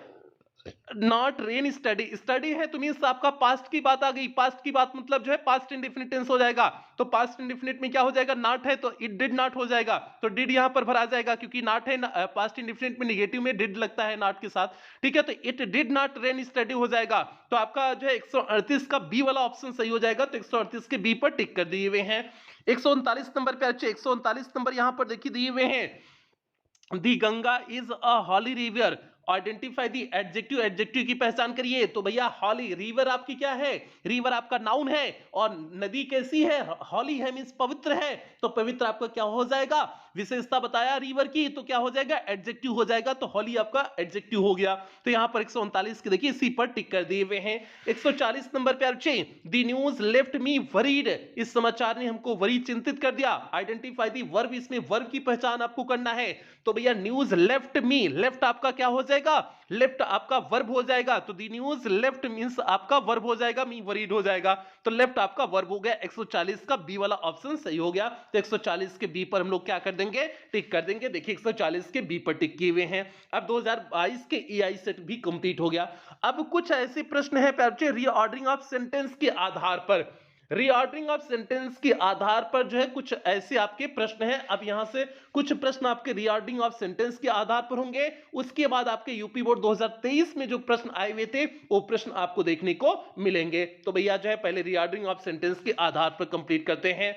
A: नॉट रेन स्टडी, स्टडी है तो मींस आपका पास्ट की बात आ गई। पास्ट की बात मतलब जो है पास्ट इंडेफिनिट टेंस हो जाएगा, तो पास्ट इंडेफिनिट में क्या हो जाएगा? नॉट है तो इट डिड नॉट हो जाएगा, तो डिड यहां पर भरा जाएगा क्योंकि नॉट है, पास्ट इंडेफिनिट में नेगेटिव में डिड लगता है नॉट के साथ, ठीक है, तो it did not rain study हो जाएगा। तो आपका जो है 138 का बी वाला ऑप्शन सही हो जाएगा, तो 138 के बी पर टिक कर दिए हुए हैं। 139 नंबर पे अच्छे 139 नंबर यहां पर देखिए दिए हुए हैं the Ganga is a holy river, identify the adjective, adjective की पहचान करिए। तो भैया हॉली रिवर आपकी क्या है? रिवर आपका नाउन है और नदी कैसी है? हॉली है मींस पवित्र है, तो पवित्र आपका क्या हो जाएगा? विशेषता बताया रिवर की, तो क्या हो जाएगा? एडजेक्टिव हो जाएगा, तो हॉली आपका एडजेक्टिव हो गया। तो यहां पर 139 के देखिए सी पर टिक कर दिए हुए हैं। 140 नंबर पे अच्छे दी न्यूज लेफ्ट मी वरीड, इस समाचार ने हमको वरी चिंतित कर दिया। आइडेंटिफाई दी वर्ब, इसमें वर्ब की पहचान आपको करना है, तो भैया न्यूज लेफ्ट मी, लेफ्ट आपका क्या हो जाएगा? लेफ्ट आपका वर्ब हो जाएगा, तो दी न्यूज लेफ्ट मींस आपका वर्ब हो जाएगा, मी वरीड हो जाएगा, तो लेफ्ट आपका वर्ब हो गया। 140 का बी वाला ऑप्शन सही हो गया, तो 140 के बी पर हम लोग क्या कर देंगे? टिक कर देंगे। देखिए 140 के बी पर टिक किए हुए हैं। अब 2022 के एआई सेट भी कंप्लीट हो गया। अब कुछ ऐसे प्रश्न है बच्चे रीऑर्डरिंग ऑफ सेंटेंस के आधार पर, रीऑर्डरिंग ऑफ सेंटेंस के आधार पर जो है कुछ ऐसे आपके प्रश्न हैं। अब यहां से कुछ प्रश्न आपके रीऑर्डरिंग ऑफ सेंटेंस के आधार पर होंगे, उसके बाद आपके यूपी बोर्ड 2023 में जो प्रश्न आए हुए थे वो प्रश्न आपको देखने को मिलेंगे। तो भैया जो है पहले रीऑर्डरिंग ऑफ सेंटेंस के आधार पर कंप्लीट करते हैं।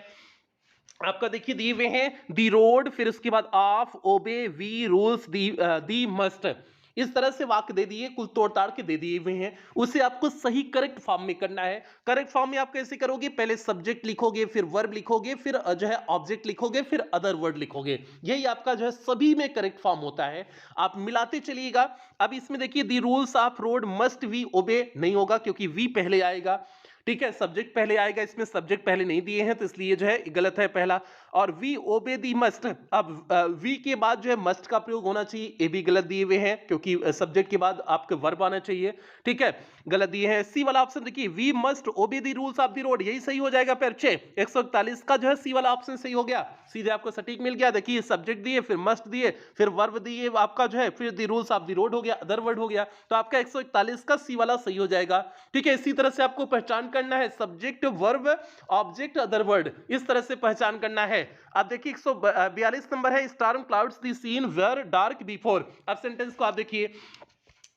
A: आपका देखिए दिए हुए हैं दी रोड, फिर उसके बाद of, obey, we, rules, the must, इस तरह से वाक्य दे दिए, कुल तोड़ ताड़ के दे दिए हुए हैं, उसे आपको सही करेक्ट फॉर्म में करना है। करेक्ट फॉर्म में आप कैसे करोगे? पहले सब्जेक्ट लिखोगे, फिर वर्ब लिखोगे, फिर जो है ऑब्जेक्ट लिखोगे, फिर अदर वर्ड लिखोगे, यही आपका जो है सभी में करेक्ट फॉर्म होता है, आप मिलाते चलिएगा। अब इसमें देखिए the rules of road must we obey नहीं होगा क्योंकि वी पहले आएगा, ठीक है, सब्जेक्ट पहले आएगा, इसमें सब्जेक्ट पहले नहीं दिए हैं तो इसलिए जो है गलत है पहला। और वी ओबे दी मस्ट, अब वी के बाद जो है मस्ट का प्रयोग होना चाहिए, ये भी गलत दिए हुए हैं क्योंकि सब्जेक्ट के बाद आपके वर्ब आना चाहिए, ठीक है, गलत दिए हैं। सी वाला ऑप्शन देखिए we must obey the rules of the road, यही सही हो जाएगा। फिर 141 का जो है सी वाला ऑप्शन सही हो गया, सीधे आपको सटीक मिल गया। देखिए सब्जेक्ट दिए, फिर मस्ट दिए, फिर वर्ब दिए आपका जो है, फिर दी रूल्स ऑफ द रोड हो गया, अदर वर्ड हो गया, तो आपका 141 का सी वाला सही हो जाएगा, ठीक है। इसी तरह से आपको पहचान करना है subject, verb, object, other word, इस तरह से पहचान करना है। है। अब देखिए 142 नंबर है, storm clouds the seen were dark before. अब सेंटेंस को आप देखिए,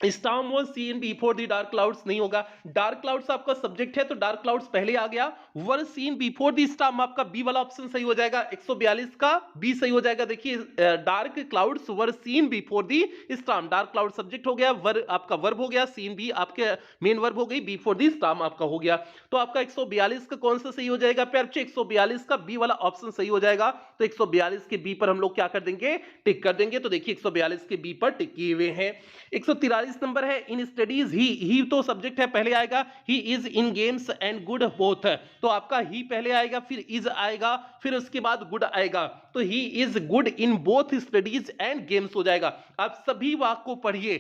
A: storm was seen before the dark clouds नहीं होगा, डार्क क्लाउड्स आपका सब्जेक्ट है तो डार्क क्लाउड्स पहले आ गया। Were seen before the storm, आपका बी वाला ऑप्शन सही हो जाएगा, 142 का बी सही हो जाएगा। देखिए dark clouds were seen before the storm, dark cloud subject हो गया, वर आपका वर्ब हो गया, सीन भी आपके मेन वर्ब हो गई, बिफोर द स्टॉर्म आपका हो गया। तो आपका 142 का कौन सा सही हो जाएगा प्यार बच्चे, 142 का बी वाला ऑप्शन सही हो जाएगा। तो 142 के बी पर हम लोग क्या कर देंगे, टिक कर देंगे। तो देखिए 142 के बी पर टिक किए हुए हैं। 143 नंबर है, इन स्टडीज ही तो सब्जेक्ट है पहले आएगा, he is in games and good both, तो आपका ही पहले आएगा, फिर इज आएगा, फिर उसके बाद गुड आएगा। तो he is good in both studies and games हो जाएगा। आप सभी वाक्य को पढ़िए,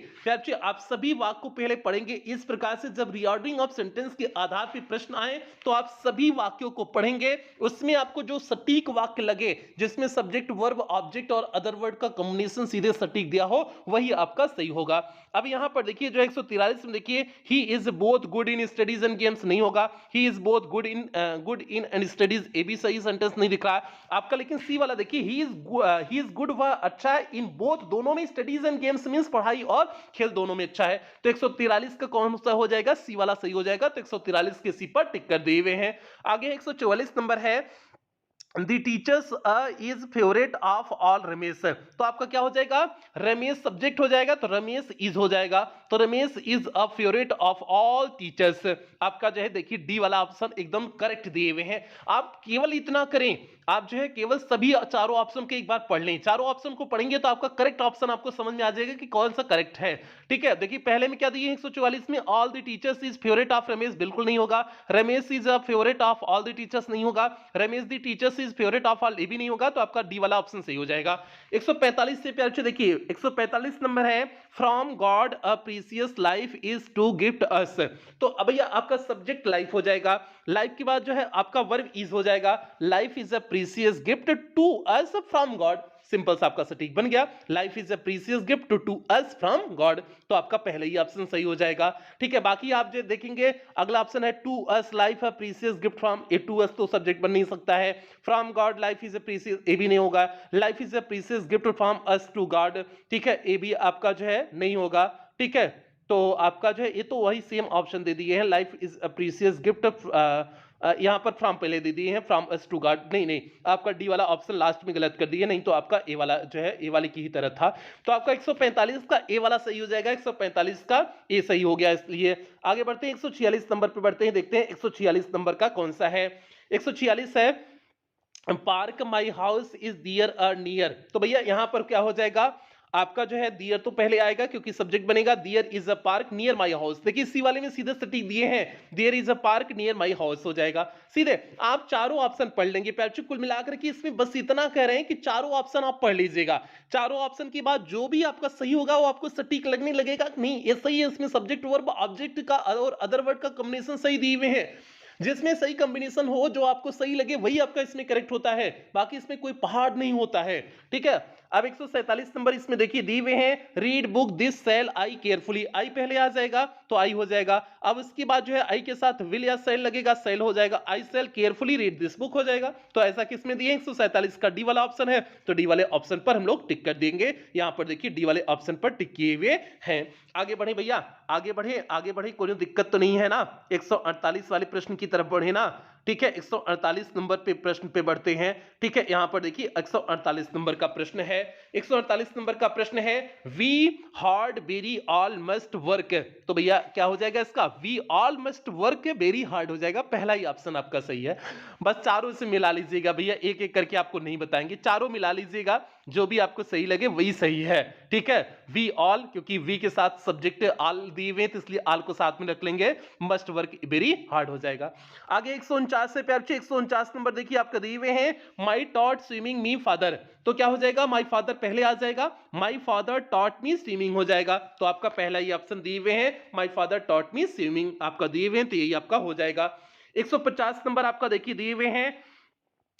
A: आप सभी वाक्य को पहले पढ़ेंगे इस प्रकार से, जब रीऑर्डरिंग ऑफ सेंटेंस के आधार पर प्रश्न आए तो आप सभी वाक्यों को पढ़ेंगे, उसमें आपको जो सटीक वाक्य लगे, जिसमें सब्जेक्ट वर्ब ऑब्जेक्ट और अदर वर्ड का कॉम्बिनेशन सीधे सटीक दिया हो, वही आपका सही होगा। अब यहां पर देखिए जो 143 में देखिए, he is both good in studies and games नहीं होगा, he is both good in and studies, A भी सही सेंटेंस नहीं दिख रहा है आपका। लेकिन सी वाला देखिए, ही इज गुड, वह अच्छा है, इन बोथ दोनों में, स्टडीज एंड गेम्स मींस पढ़ाई और खेल दोनों में अच्छा है। तो 143 का कौन सा हो जाएगा, सी वाला सही हो जाएगा। तो 143 के सी पर टिक कर दिए हुए हैं। आगे 144 नंबर है, The teachers is favorite of all Ramesh, तो आपका क्या हो जाएगा, रमेश सब्जेक्ट हो जाएगा, तो रमेश इज हो जाएगा। तो Ramesh is a favourite of all teachers, आपका जो है देखिए डी वाला ऑप्शन एकदम करेक्ट दिए हुए हैं। आप केवल इतना करें, आप जो है केवल सभी चारों ऑप्शन के एक बार पढ़ लें, चारों ऑप्शन को पढ़ेंगे तो आपका करेक्ट ऑप्शन आपको समझ में आ जाएगा कि कौन सा करेक्ट है। ठीक है, देखिए पहले में क्या दिए 144 में, all the teachers is favourite of Ramesh, बिल्कुल नहीं होगा। Ramesh is a favourite of all the teachers नहीं होगा। Ramesh the teachers is favourite of all, ये भी नहीं होगा। तो आपका डी वाला ऑप्शन सही हो जाएगा। 145 से प्यार देखिए 145 नंबर है, from God a precious life is to gift us, तो अब भैया आपका सब्जेक्ट लाइफ हो जाएगा, लाइफ के बाद जो है आपका वर्ब इज हो जाएगा, life is a precious gift to us from God, simple सा आपका सटीक बन गया, life is a precious gift to us from God. तो आपका पहले ही ऑप्शन सही हो जाएगा। ठीक है, बाकी आप जो देखेंगे अगला ऑप्शन है, to us life a precious gift from, A to us तो सब्जेक्ट बन नहीं सकता है, from God life is a precious, A भी नहीं होगा, life is a precious gift from us to God, ठीक है, ए भी आपका जो है नहीं होगा। ठीक है, तो आपका जो है ये तो वही सेम ऑप्शन दे दिए हैं, life is a precious gift, यहां पर फ्रॉम पहले दे दिए हैं, फ्रॉम अस टू गॉड, नहीं आपका डी वाला ऑप्शन लास्ट में गलत कर दिए, नहीं तो आपका ए वाला जो है ए वाले की ही तरह था। तो आपका 145 का ए वाला सही हो जाएगा, 145 का ए सही हो गया। इसलिए आगे बढ़ते हैं, 146 नंबर पे बढ़ते हैं, देखते हैं 146 नंबर का कौन सा है। 146 है, park my house is there a near, तो भैया यहां पर क्या हो जाएगा, आपका जो है दियर तो पहले आएगा क्योंकि सब्जेक्ट बनेगा, दियर is a park near my house. देखिए इसी वाले में सीधे सटीक दिए हैं, दियर is a park near my house हो जाएगा सीधे। आप चारों ऑप्शन पढ़ लेंगे प्यार, कुल मिलाकर के इसमें बस इतना कह रहे हैं कि चारों ऑप्शन आप पढ़ लीजिएगा, चारों ऑप्शन के बाद जो भी आपका सही होगा वो आपको सटीक लगने लगेगा, नहीं ये सही है, इसमें सब्जेक्ट वर्ब ऑब्जेक्ट का और अदर वर्ड का कॉम्बिनेशन सही दिए हुए हैं, जिसमें सही कॉम्बिनेशन हो, जो आपको सही लगे वही आपका इसमें करेक्ट होता है, बाकी इसमें कोई पहाड़ नहीं होता है। ठीक है, अब 147 नंबर इसमें देखिए दिए हुए हैं, read book this shall I carefully, I पहले आ जाएगा तो आई हो जाएगा, अब उसके बाद जो है आई के साथ विल या सेल लगेगा, सेल हो जाएगा, I shall carefully read this book हो जाएगा। तो ऐसा किसमें दिए, 147 का डी वाला ऑप्शन है, तो डी वाले ऑप्शन पर हम लोग टिक कर देंगे। यहां पर देखिए डी वाले ऑप्शन पर टिक किए हुए हैं। आगे बढ़े भैया, आगे बढ़े, कोई दिक्कत तो नहीं है ना, 148 वाले प्रश्न की तरफ बढ़े ना। ठीक है, 148 नंबर पे प्रश्न पे बढ़ते हैं। ठीक है, यहां पर देखिए 148 नंबर का प्रश्न है, 148 नंबर का प्रश्न है, we hard very all must work, तो भैया क्या हो जाएगा इसका, we all must work very hard हो जाएगा, पहला ही ऑप्शन आपका सही है। बस चारों से मिला लीजिएगा भैया, एक एक करके आपको नहीं बताएंगे, चारों मिला लीजिएगा, जो भी आपको सही लगे वही सही है। ठीक है, वी ऑल, क्योंकि वी के साथ सब्जेक्ट ऑल दिए हुए तो इसलिए ऑल को साथ में रख लेंगे, मस्ट वर्क वेरी हार्ड हो जाएगा। आगे 149 से प्यार 149 नंबर देखिए आपका दिए हुए हैं, माई टॉट स्विमिंग मी फादर, तो क्या हो जाएगा, माई फादर पहले आ जाएगा, my father taught me swimming हो जाएगा। तो आपका पहला ही ऑप्शन दिए हुए हैं, my father taught me swimming आपका दिए हुए हैं, तो यही आपका हो जाएगा। 150 नंबर आपका देखिए दिए हुए हैं,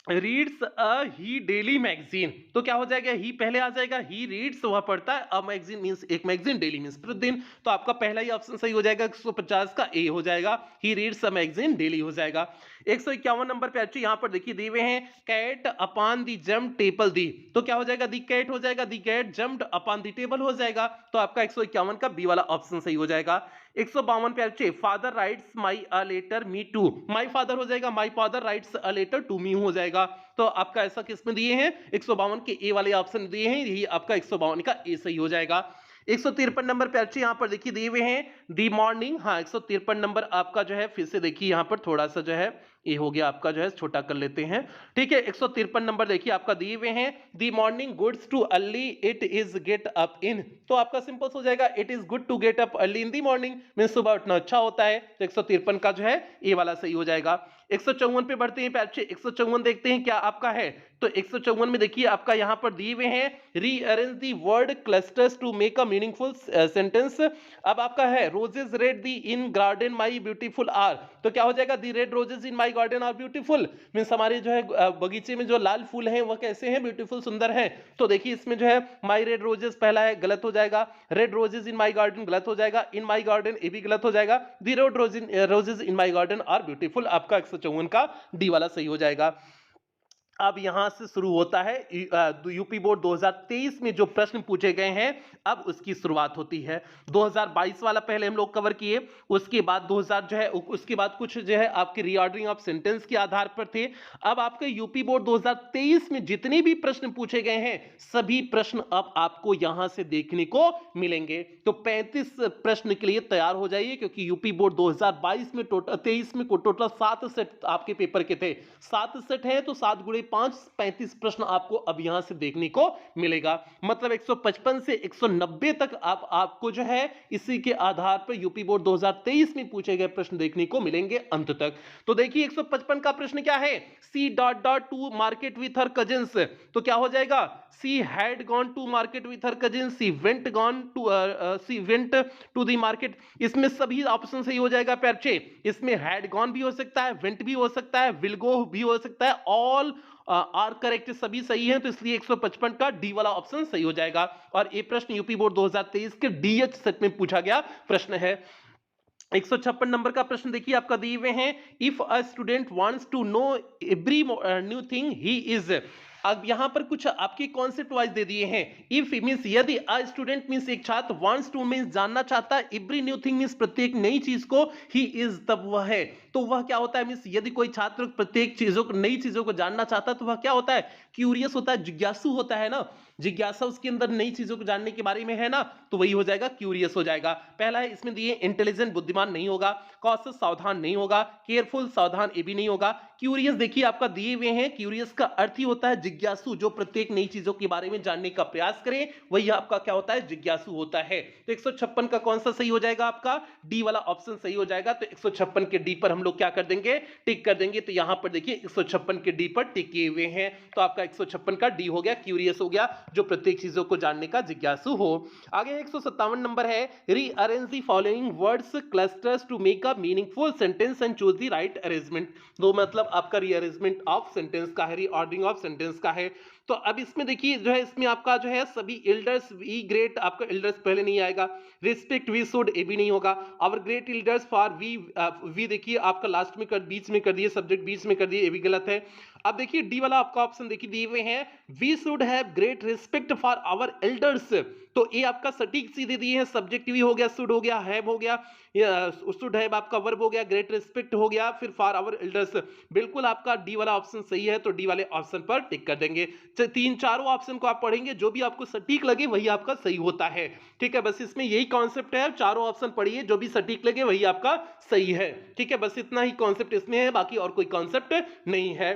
A: रीड्स अ ही डेली मैगजीन, तो क्या हो जाएगा, ही पहले आ जाएगा, ही रीड्स वह पढ़ता है, अ मैगजीन मींस एक मैगजीन, डेली मींस प्रतिदिन, तो आपका पहला ही ऑप्शन सही हो जाएगा, 150 का ए हो जाएगा, he reads a magazine daily हो जाएगा। 151 नंबर पे अच्छी यहाँ पर देखिए दिए हुए हैं cat upon the jump table the, तो क्या हो जाएगा दी कैट हो जाएगा, the cat jumped upon the table हो जाएगा, तो आपका 151 का बी वाला ऑप्शन सही हो जाएगा। 152 पे अच्छे father writes my a letter me to, my father हो जाएगा, my father writes a letter to me हो जाएगा, तो आपका ऐसा किस में दिए हैं 152 के ए वाले ऑप्शन दिए हैं, यही आपका 152 का ए सही हो जाएगा। 153 नंबर पे अच्छे यहाँ पर देखिए दिए हुए हैं दी मॉर्निंग, हाँ 153 नंबर आपका जो है फिर से देखिए यहाँ पर थोड़ा सा जो है ये हो गया आपका जो है छोटा कर लेते हैं, ठीक है। 153 नंबर देखिए आपका दिए हुए हैं the morning goods to early it is get up in, तो आपका सिंपल हो जाएगा it is good to get up early in the morning, mean सुबह उठना अच्छा होता है, तो 153 का जो है ये वाला सही हो जाएगा। 154 पे बढ़ते हैं अच्छे 154 देखते हैं क्या आपका है, तो 154 में देखिए आपका यहां पर दिए हुए हैं rearrange the word clusters to make a meaningful sentence, अब आपका है roses red the in garden my beautiful are, तो क्या हो जाएगा the red roses in my garden are beautiful, means हमारे जो है बगीचे में जो लाल फूल हैं वह कैसे हैं ब्यूटीफुल सुंदर हैं, तो देखिए इसमें जो है माई रेड रोजेस पहला है गलत हो जाएगा, red roses in my garden गलत हो जाएगा, इन माई गार्डन ये भी गलत हो जाएगा, the red roses in my garden are beautiful, आपका 154 का डी वाला सही हो जाएगा। अब यहां से शुरू होता है यूपी बोर्ड 2023 में जो प्रश्न पूछे गए हैं, अब उसकी शुरुआत होती है। 2022 वाला पहले हम लोग कवर किए, उसके बाद 2000 जो है उसके बाद कुछ जो है आपके रीऑर्डरिंग ऑफ सेंटेंस के आधार पर थे। अब आपके यूपी बोर्ड 2023 में जितने भी प्रश्न पूछे गए हैं सभी प्रश्न अब आपको यहां से देखने को मिलेंगे, तो 35 प्रश्न के लिए तैयार हो जाइए, क्योंकि यूपी बोर्ड 2022 में टोटल 23 में टोटल 7 सेट आपके पेपर के थे, 7 सेट है तो 7 गुणे 5 35 प्रश्न आपको अब यहां से देखने को मिलेगा, मतलब 155 से 190 तक आपको जो है इसी के आधार पर यूपी बोर्ड 2023 में पूछे गए प्रश्न देखने को मिलेंगे अंत तक। तो देखिए 155 का प्रश्न क्या है, she dot dot to market with her cousins, तो क्या हो जाएगा she had gone to market with her cousins, she went to the market, इसमें सभी ऑप्शन सही हो जाएगा पैरचे, इसमें हैड गॉन भी हो सकता है, वेंट भी हो सकता है, विल गो भी हो सकता है, ऑल आर करेक्ट सभी सही हैं, तो इसलिए 155 का डी वाला ऑप्शन सही हो जाएगा। और ये प्रश्न यूपी बोर्ड 2023 के डीएच सेट में पूछा गया प्रश्न है। 156 नंबर का प्रश्न देखिए आपका दिए हुए हैं if a student wants to know every new thing he is, अब यहां पर कुछ आपके कॉन्सेप्ट वाइज दे दिए हैं, इफ मींस यदि अ स्टूडेंट मींस एक छात्र वांट्स टू मींस जानना चाहता है, एवरी न्यू थिंग मींस प्रत्येक नई चीज को, ही इज तब वह है, तो वह क्या होता है मींस यदि कोई छात्र प्रत्येक चीजों को नई चीजों को जानना चाहता है तो वह क्या होता है क्यूरियस होता है, जिज्ञासु होता है ना, जिज्ञासा उसके अंदर नई चीजों को जानने के बारे में है ना, तो वही हो जाएगा क्यूरियस हो जाएगा। पहला है इसमें दिए इंटेलिजेंट बुद्धिमान नहीं होगा, कॉशियस सावधान नहीं होगा, केयरफुल सावधान ये भी नहीं होगा, क्यूरियस देखिए आपका दिए हुए हैं, क्यूरियस का अर्थ ही होता है जिज्ञासु, जो प्रत्येक नई चीजों के बारे में जानने का प्रयास करे वही आपका क्या होता है जिज्ञासु होता है। तो 156 का कौन सा सही हो जाएगा आपका डी वाला ऑप्शन सही हो जाएगा, तो 156 के डी पर हम लोग क्या कर देंगे टिक कर देंगे, तो यहां पर देखिए 156 के डी पर टिक किए हुए हैं, तो आपका 156 का डी हो गया क्यूरियस हो गया, जो प्रत्येक चीजों को जानने का जिज्ञासु हो। आगे 157 नंबर है rearrange the following words clusters to make a meaningful sentence and choose the right arrangement, तो मतलब आपका रीअरेंजमेंट ऑफ सेंटेंस का है, रीऑर्डरिंग ऑफ सेंटेंस का है। तो अब इसमें देखिए जो है इसमें आपका जो है सभी एल्डर्स वी ग्रेट, आपका एल्डर्स पहले नहीं आएगा, रिस्पेक्ट वी शुड ए भी नहीं होगा, our great elders for we देखिए आपका लास्ट में कर बीच में कर दिए, सब्जेक्ट बीच में कर दिए, ये भी गलत है। अब देखिए डी वाला आपका ऑप्शन देखिए दिए हुए हैं we should have great respect for our elders, तो ये आपका सटीक सीधे दिए हैं, सब्जेक्ट भी हो गया, शुड हो गया, हैव हो गया, शुड हैव आपका वर्ब हो गया, ग्रेट रिस्पेक्ट हो गया, फिर फॉर आवर एल्डर्स, बिल्कुल आपका डी वाला ऑप्शन सही है, तो डी वाले ऑप्शन पर टिक कर देंगे। तीन चारों ऑप्शन को आप पढ़ेंगे, जो भी आपको सटीक लगे वही आपका सही होता है, ठीक है, बस इसमें यही कॉन्सेप्ट है, चारों ऑप्शन पढ़िए, जो भी सटीक लगे वही आपका सही है, ठीक है, बस इतना ही कॉन्सेप्ट इसमें है, बाकी और कोई कॉन्सेप्ट नहीं है।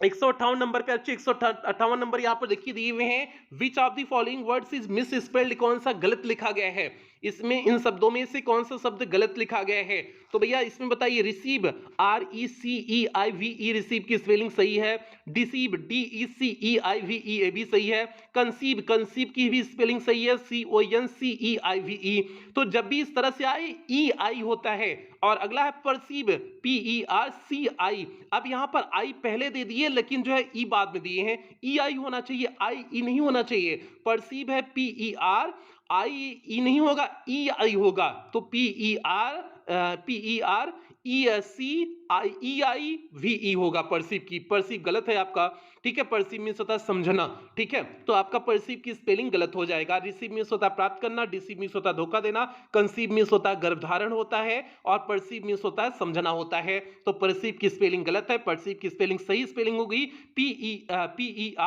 A: 158 नंबर पे अच्छे 158 नंबर यहां पर देखिए दिए हुए हैं which of the following words is miss spelled, कौन सा गलत लिखा गया है, इसमें इन शब्दों में से कौन सा शब्द गलत लिखा गया है, तो भैया इसमें बताइए रिसीव RECEIVE रिसीव की स्पेलिंग सही है, डिसीव DECEIVE ये भी सही है, कंसीव की भी स्पेलिंग सही है CONCEIVE, तो जब भी इस तरह से आए EI होता है, और अगला है परसीव PERCI, अब यहां पर आई पहले दे दिए लेकिन जो है ई बाद में दिए हैं, EI होना चाहिए, आई नहीं होना चाहिए, परसीव है PER, आई नहीं होगा EI होगा, तो PERCI EIVE होगा परसीव की, परसीव गलत है आपका, ठीक है। परसीव मीन्स होता है समझना, ठीक है, तो आपका परसीव की स्पेलिंग गलत हो जाएगा। रिसीव मीन्स होता है प्राप्त करना, डिसीव मीन्स होता है धोखा देना, कंसीव मीन्स होता है गर्भधारण होता है, और परसीव मीन्स होता है समझना होता है। तो परसीव की स्पेलिंग गलत है, परसीव की स्पेलिंग सही स्पेलिंग होगी PERCEIVE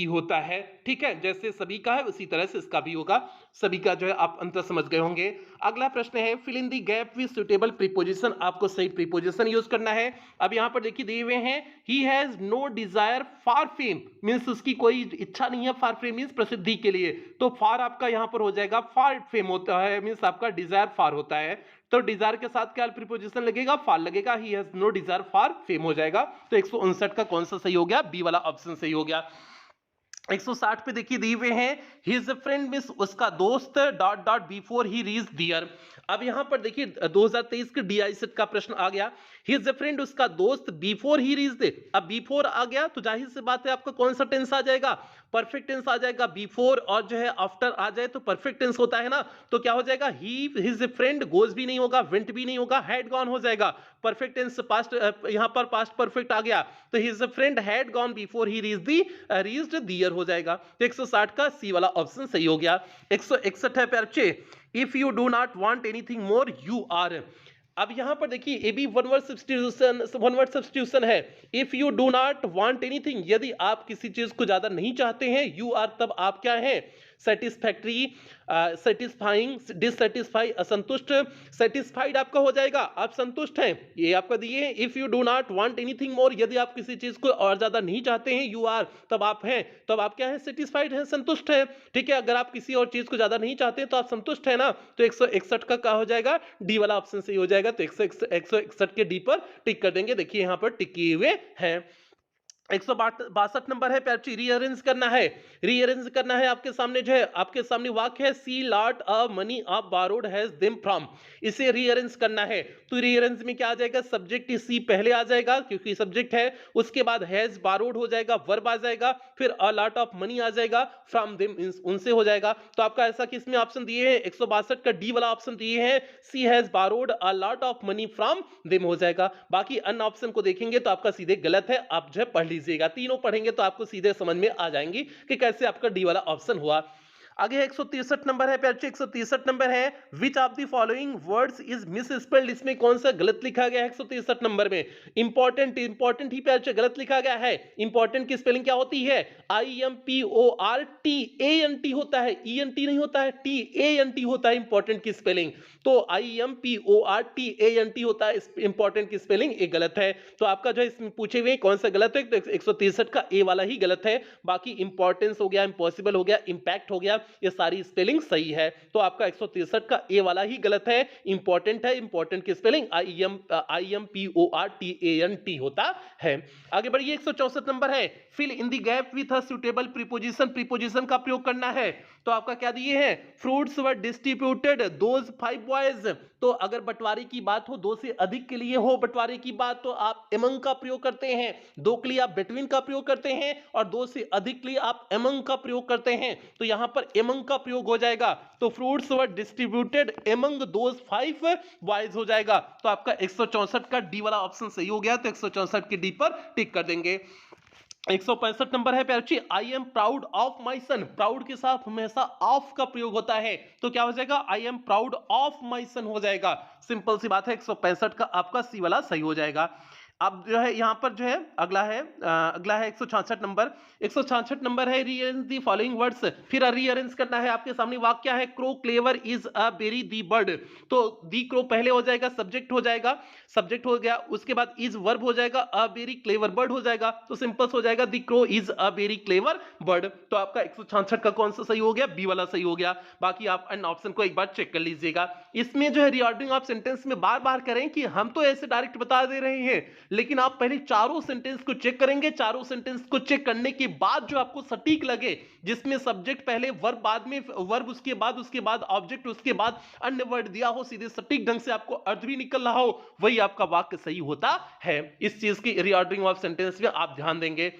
A: होता है, ठीक है। जैसे सभी का है उसी तरह से इसका भी होगा, सभी का जो है आप अंतर समझ गए होंगे। अगला प्रश्न है fill in the gap with suitable preposition, आपको सही प्रीपोजिशन यूज करना है। अब यहां पर देखिए दिए हुए हैं he has no desire for fame, means उसकी कोई इच्छा नहीं है, फॉर फेम मींस प्रसिद्धि के लिए, तो फॉर आपका यहां पर हो जाएगा फॉर फेम होता है, मींस आपका डिजायर फॉर होता है, तो डिजायर के साथ क्या प्रीपोजिशन लगेगा, फॉर लगेगा, he has no desire for fame हो जाएगा। तो 159 का कौन सा सही हो गया, बी वाला ऑप्शन सही हो गया। 160 पे देखिए दिए हुए हैं हिज फ्रेंड मिस उसका दोस्त dot dot before he reach there. अब यहां पर देखिए 2023 के डीआई सेट का प्रश्न आ गया, हिज फ्रेंड उसका दोस्त बिफोर ही रीच दे। अब बिफोर आ गया तो जाहिर सी बात है आपका कौन सा टेंस आ जाएगा, परफेक्ट टेंस आ जाएगा। बिफोर और जो है आफ्टर आ जाए तो परफेक्ट टेंस होता है ना, तो क्या हो जाएगा, ही हिज फ्रेंड गोज भी नहीं होगा, वेंट भी नहीं होगा, हैड गॉन हो जाएगा। परफेक्ट टेंस पास्ट, यहां पर पास्ट परफेक्ट आ गया, तो his friend had gone before he reached there हो जाएगा। तो 160 का सी वाला ऑप्शन सही हो गया। 161 है प्यार बच्चे, if you do not want anything more you are. अब यहां पर देखिए ये भी वन वर्ड सब्स्टिट्यूशन है। If you do not want anything, यदि आप किसी चीज को ज्यादा नहीं चाहते हैं, यू आर तब आप क्या हैं, सेटिस्फैक्टरी, सेटिस्फाइंग, डिससेटिस्फाई, असंतुष्ट। सेटिस्फाइड आपका हो जाएगा आप संतुष्ट हैं, ये आपका दिए हैं। If you do not want anything मोर, यदि आप किसी चीज को और ज्यादा नहीं चाहते हैं, यू आर तब आप हैं, तब आप क्या है, सेटिस्फाइड हैं, संतुष्ट हैं, ठीक है। अगर आप किसी और चीज को ज्यादा नहीं चाहते तो आप संतुष्ट है ना, तो 161 का क्या हो जाएगा, डी वाला ऑप्शन सही हो जाएगा। तो 161 के डी पर टिक कर देंगे, देखिए यहां पर टिक किए हुए हैं। 162 नंबर है पैची, रीअरेंज करना है, रीअरेंज करना है। आपके सामने जो है, आपके सामने वाक्य है see lot of money of borrowed has them from, इसे रीअरेंज करना है। तो रीअरेंज में क्या आ जाएगा, सब्जेक्ट सी पहले आ जाएगा क्योंकि सब्जेक्ट है, उसके बाद हैज बारोड हो जाएगा, वर्ब आ जाएगा, फिर अ लॉट ऑफ मनी आ जाएगा, फ्रॉम देम उनसे हो जाएगा। तो आपका ऐसा किसमें ऑप्शन दिए हैं, 162 का डी वाला ऑप्शन दिए हैं, she has borrowed a lot of money from them हो जाएगा। बाकी अन्य ऑप्शन को देखेंगे तो आपका सीधे गलत है, आप जो है पढ़ लीजिएगा, तीनों पढ़ेंगे तो आपको सीधे समझ में आ जाएंगी कि कैसे आपका डी वाला ऑप्शन हुआ। आगे 163 नंबर है प्यारे, 163 नंबर है which of the following words is misspelled, इसमें कौन सा गलत लिखा गया है 163 नंबर में। इंपॉर्टेंट, इंपॉर्टेंट ही प्यारे गलत लिखा गया है। इंपॉर्टेंट की स्पेलिंग क्या होती है, IMPORTANT होता है, ENT नहीं होता है, TANT होता है इंपॉर्टेंट की स्पेलिंग। तो IMPORTANT होता है इंपॉर्टेंट की स्पेलिंग, ये गलत है। तो आपका जो इसमें पूछे हुए कौन सा गलत है, तो 163 का ए वाला ही गलत है। बाकी इंपॉर्टेंस हो गया, इम्पॉसिबल हो गया, इंपैक्ट हो गया, ये सारी स्पेलिंग सही है। तो आपका 163 का ए वाला ही गलत है, इंपॉर्टेंट है, इंपॉर्टेंट की स्पेलिंग IMPORTANT होता है। आगे बढ़िए 164 नंबर है fill in the gap with a suitable preposition, preposition का प्रयोग करना है। तो आपका क्या दिए हैं, fruits were distributed those 5 boys. तो अगर बंटवारे की बात हो, दो से अधिक के लिए हो बंटवारे की बात, तो आप एमंग का प्रयोग करते हैं, दो के लिए आप बिटवीन का प्रयोग करते हैं, और दो से अधिक के लिए आप एमंग का प्रयोग करते हैं। तो यहां पर एमंग का प्रयोग हो जाएगा, तो fruits were distributed among those 5 boys हो जाएगा। तो आपका 164 का डी वाला ऑप्शन सही हो गया, तो 164 के डी पर टिक कर देंगे। 165 नंबर है प्यारे, I am proud of my son, proud के साथ हमेशा ऑफ का प्रयोग होता है, तो क्या हो जाएगा, I am proud of my son हो जाएगा। सिंपल सी बात है, 165 का आपका सी वाला सही हो जाएगा। अब जो है यहां पर जो है अगला है 166 नंबर, 166 नंबर है रीअरेंज दी फॉलोइंग वर्ड्स। फिर रीअरेंज करना है, आपके सामने वाक्य है crow clever is a very the bird. तो दी क्रो पहले हो जाएगा, सब्जेक्ट हो जाएगा, सब्जेक्ट हो गया, उसके बाद इज वर्ब हो जाएगा, अ बेरी क्लेवर बर्ड हो जाएगा। तो सिंपल हो जाएगा the crow is a very clever bird. तो आपका 166 का कौन सा सही हो गया, बी वाला सही हो गया। बाकी आप अन्य ऑप्शन को एक बार चेक कर लीजिएगा। इसमें जो है रीऑर्डरिंग ऑफ सेंटेंस में बार बार करें कि हम तो ऐसे डायरेक्ट बता दे रहे हैं, लेकिन आप पहले चारों सेंटेंस को चेक करेंगे। चारों सेंटेंस को चेक करने के बाद जो आपको सटीक लगे, जिसमें सब्जेक्ट पहले, वर्ब बाद में, वर्ब उसके बाद ऑब्जेक्ट उसके बाद अन्य वर्ड दिया हो, सीधे सटीक ढंग से आपको अर्थ भी निकल रहा हो, वही आपका वाक्य सही होता है। इस चीज की रीऑर्डरिंग ऑफ सेंटेंस में आप ध्यान देंगे।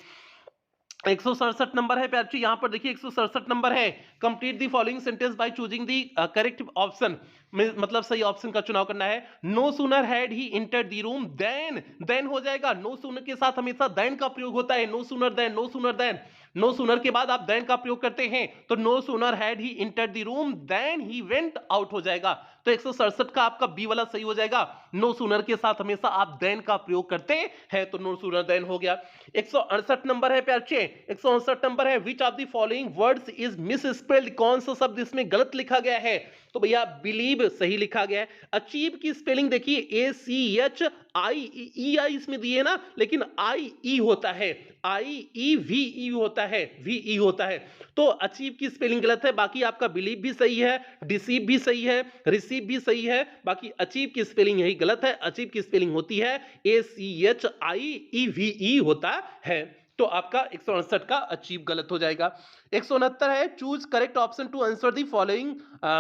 A: 167 नंबर है प्यार जी, यहां पर देखिए 167 नंबर है। Complete the following sentence by choosing the correct option, मतलब सही ऑप्शन का चुनाव करना है। No sooner had he entered the room then हो जाएगा। नो सूनर के साथ हमेशा देन का प्रयोग होता है। No sooner then, no sooner then, no sooner के बाद आप देन का प्रयोग करते हैं, तो no sooner had he entered the room then he went out हो जाएगा। तो 167 का आपका बी वाला सही हो जाएगा। नो सूनर के साथ हमेशा आप देन का प्रयोग करते हैं, तो नो सूनर देन हो गया। 168 नंबर है प्यार चे, 168 नंबर है। Which of the following words is miss spelled, कौन सा शब्द इसमें गलत लिखा गया है? तो भैया बिलीव सही लिखा गया है। अचीव की स्पेलिंग देखिए ACHIEI इसमें दिए ना, लेकिन IE होता है, IEVE होता है, VE होता है। तो अचीव की स्पेलिंग गलत है। बाकी आपका बिलीव भी सही है, डिसीव भी सही है, रिसीव भी सही है। बाकी अचीव की स्पेलिंग यही गलत है। अचीव की स्पेलिंग होती है ACHIEVE होता है। तो आपका 168 का अचीव गलत हो जाएगा। 169 है। Choose correct option to answer the following,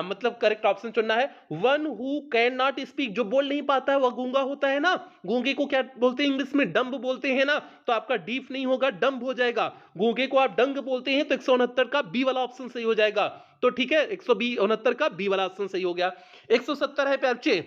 A: मतलब करेक्ट ऑप्शन चुनना है। One who can not speak, जो बोल नहीं पाता है वह गूंगा होता है ना। गूंगे को क्या बोलते हैं इंग्लिश में? डम्ब बोलते हैं ना। तो आपका डीफ नहीं होगा, डम्ब हो जाएगा। गूंगे को आप डंग बोलते हैं, तो 169 का बी वाला ऑप्शन सही हो जाएगा। तो ठीक है, 169 का बी वाला ऑप्शन सही हो गया। 170 है प्यारे।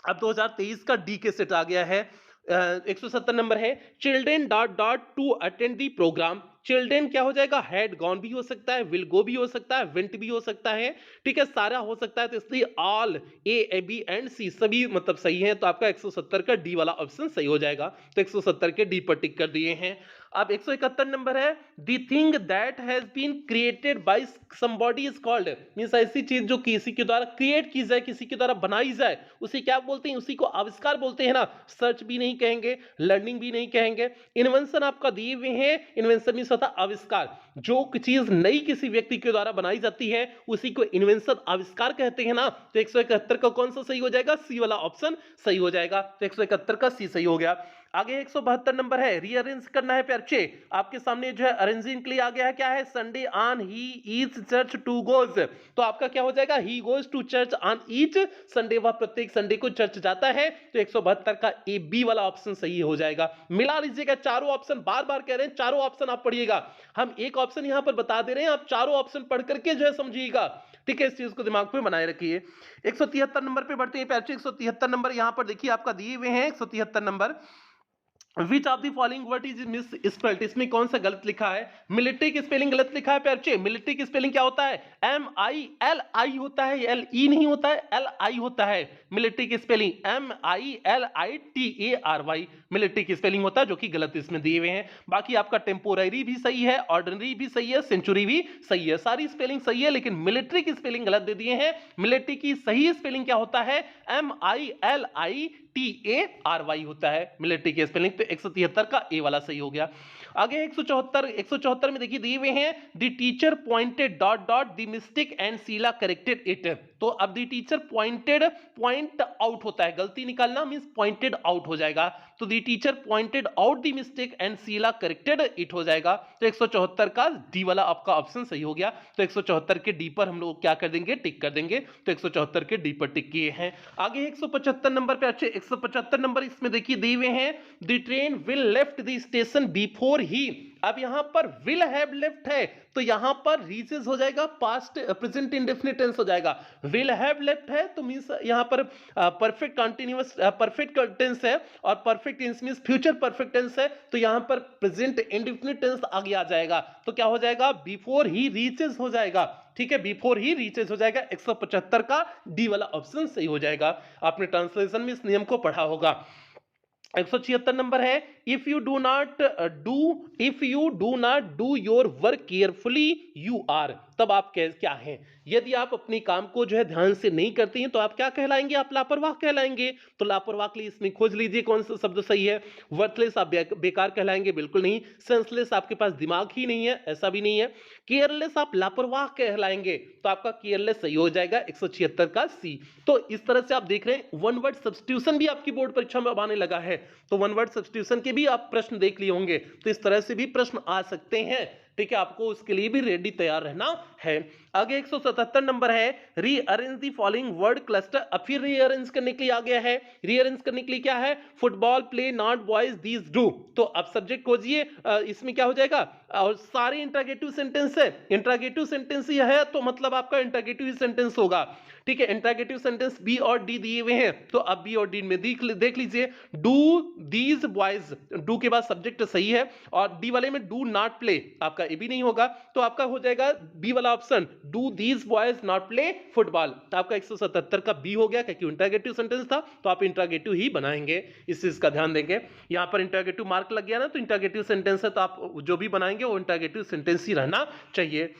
A: अब 2023 का डी के सेट आ गया है। 170 नंबर है। Children dot dot to attend the program. Children क्या हो जाएगा? हैड गॉन भी हो सकता है, विल गो भी हो सकता है, वेंट भी हो सकता है। ठीक है, सारा हो सकता है। तो इसलिए ऑल ए बी एंड सी सभी मतलब सही है। तो आपका 170 का डी वाला ऑप्शन सही हो जाएगा। तो 170 के डी पर टिक कर दिए हैं। अब 171 नंबर है। The thing that has been created by somebody is called, means ऐसी चीज जो किसी के द्वारा क्रिएट की जाए, किसी के द्वारा बनाई जाए, उसे क्या बोलते हैं? उसी को आविष्कार बोलते हैं ना। सर्च भी नहीं कहेंगे, लर्निंग भी नहीं कहेंगे। इन्वेंशन आपका दिए हुए हैं। इन्वेंशन मींस होता आविष्कार। जो चीज नई किसी व्यक्ति के द्वारा बनाई जाती है उसी को इन्वेंशन आविष्कार कहते हैं ना। तो 171 का कौन सा सही हो जाएगा? सी वाला ऑप्शन सही हो जाएगा। तो 171 का सी सही हो गया। आगे 172 नंबर है। रीअरेंज करना है प्यारे। आपके सामने जो है अरेंजिंग के लिए आ गया है, क्या है? Sunday on he each church to goes. तो आपका क्या हो जाएगा? He goes to church on each Sunday, वह प्रत्येक संडे को चर्च जाता है। तो 172 का ए बी वाला ऑप्शन सही हो जाएगा। मिला लीजिएगा चारों ऑप्शन, बार बार कह रहे हैं चारों ऑप्शन आप पढ़िएगा। हम एक ऑप्शन यहां पर बता दे रहे हैं, आप चारों ऑप्शन पढ़ करके जो है समझिएगा। ठीक है, इस चीज को दिमाग में बनाए रखिए। 173 नंबर पे बढ़ते हैं प्यारे। 173 नंबर यहां पर देखिए आपका दिए हुए हैं। 173 number. Which of the following word is miss spelled, इसमें कौन सा गलत लिखा है? मिलिट्री की स्पेलिंग गलत लिखा है प्यारे। मिलिट्री की स्पेलिंग क्या होता है? MILI होता है, LE नहीं होता है, LI होता है। मिलिट्री की स्पेलिंग MILITARY मिलिट्री की स्पेलिंग होता है, जो कि गलत इसमें दिए हुए हैं। बाकी आपका टेम्पोररी भी सही है, ऑर्डिनरी भी सही है, सेंचुरी भी सही है, सारी स्पेलिंग सही है, लेकिन मिलिट्री की स्पेलिंग गलत दे दिए हैं। मिलिट्री की सही स्पेलिंग क्या होता है? MILITARY होता है मिलिट्री की स्पेलिंग। तो 173 का ए वाला सही हो गया। आगे 174 में देखिए दिए हुए हैं। The teacher pointed dot dot the mistake and Sheela corrected it. तो अब the teacher pointed, point out होता है, गलती निकालना मींस पॉइंटेड आउट हो जाएगा। तो the teacher pointed out the mistake and Sheela corrected it हो जाएगा। तो 174 का डी वाला आपका ऑप्शन सही हो गया। तो 174 के डी पर हम लोग क्या कर देंगे? टिक कर देंगे। तो 174 के डी पर टिक किए हैं। आगे 175 नंबर पे अच्छे 175 नंबर इसमें देखिए दिए हुए हैं। The train will left the station before he. अब यहां पर विल हैव लेफ्ट है, तो यहां पर रीचेस हो जाएगा, पास्ट प्रेजेंट इंडेफिनिट टेंस हो जाएगा। विल हैव लेफ्ट है तो मींस यहां पर परफेक्ट कंटीन्यूअस परफेक्ट टेंस है, और perfect tense means future perfect tense है, तो यहां पर प्रेजेंट इंडेफिनिट टेंस आगे आ जाएगा। तो क्या हो जाएगा? बिफोर ही रीचेस हो जाएगा। ठीक है, बिफोर ही रीचेस हो जाएगा। 175 का डी वाला ऑप्शन सही हो जाएगा। आपने ट्रांसलेशन में इस नियम को पढ़ा होगा। 176 नंबर है। If you do not do your work carefully you are, तब आप क्या हैं? यदि आप अपने काम को जो है ध्यान से नहीं करते हैं तो आप क्या कहलाएंगे? आप लापरवाह कहलाएंगे। तो लापरवाह के लिए इसमें खोज लीजिए कौन सा शब्द सही है। वर्थलेस आप बेकार कहलाएंगे, बिल्कुल नहीं। सेंसलेस आपके पास दिमाग ही नहीं है, ऐसा भी नहीं है। केयरलेस आप लापरवाह कहलाएंगे, तो आपका केयरलेस सही हो जाएगा 176 का सी। तो इस तरह से आप देख रहे हैं वन वर्ड सब्स्टिट्यूशन भी आपकी बोर्ड परीक्षा में अब आने लगा है। तो वन वर्ड सब्स्टिट्यूशन के भी आप प्रश्न देख लिए होंगे। तो इस तरह से भी प्रश्न आ सकते हैं। ठीक है, आपको उसके लिए भी रेडी तैयार रहना है। आगे 177 नंबर है, rearrange the following word cluster. अब फिर रीअरेंज करने के लिए आ गया है। रीअरेंज करने के लिए क्या है, football play not boys these do. तो अब सब्जेक्ट खोजिए, इसमें क्या हो जाएगा, और सारे इंट्रोगेटिव सेंटेंस है, इंट्रोगेटिव सेंटेंस ही है तो मतलब आपका इंट्रोगेटिव सेंटेंस होगा। ठीक है, इंट्रोगेटिव सेंटेंस बी और डी दिए हुए हैं, तो अब बी और डी में देख लीजिए, डू दीज बॉयज, डू के बाद सब्जेक्ट सही है, और डी वाले में डू नॉट प्ले, आपका ए भी नहीं होगा, तो आपका हो जाएगा बी वाला option, do these boys not play football. आपका 177 का बी हो गया, क्योंकि इंट्रोगेटिव सेंटेंस था तो आप इंट्रोगेटिव ही बनाएंगे, इस चीज का ध्यान देंगे। यहां पर इंट्रोगेटिव मार्क लग गया ना, तो इंट्रोगेटिव सेंटेंस है तो आप जो भी बनाएंगे वो इंट्रोगेटिव सेंटेंस ही रहना चाहिए।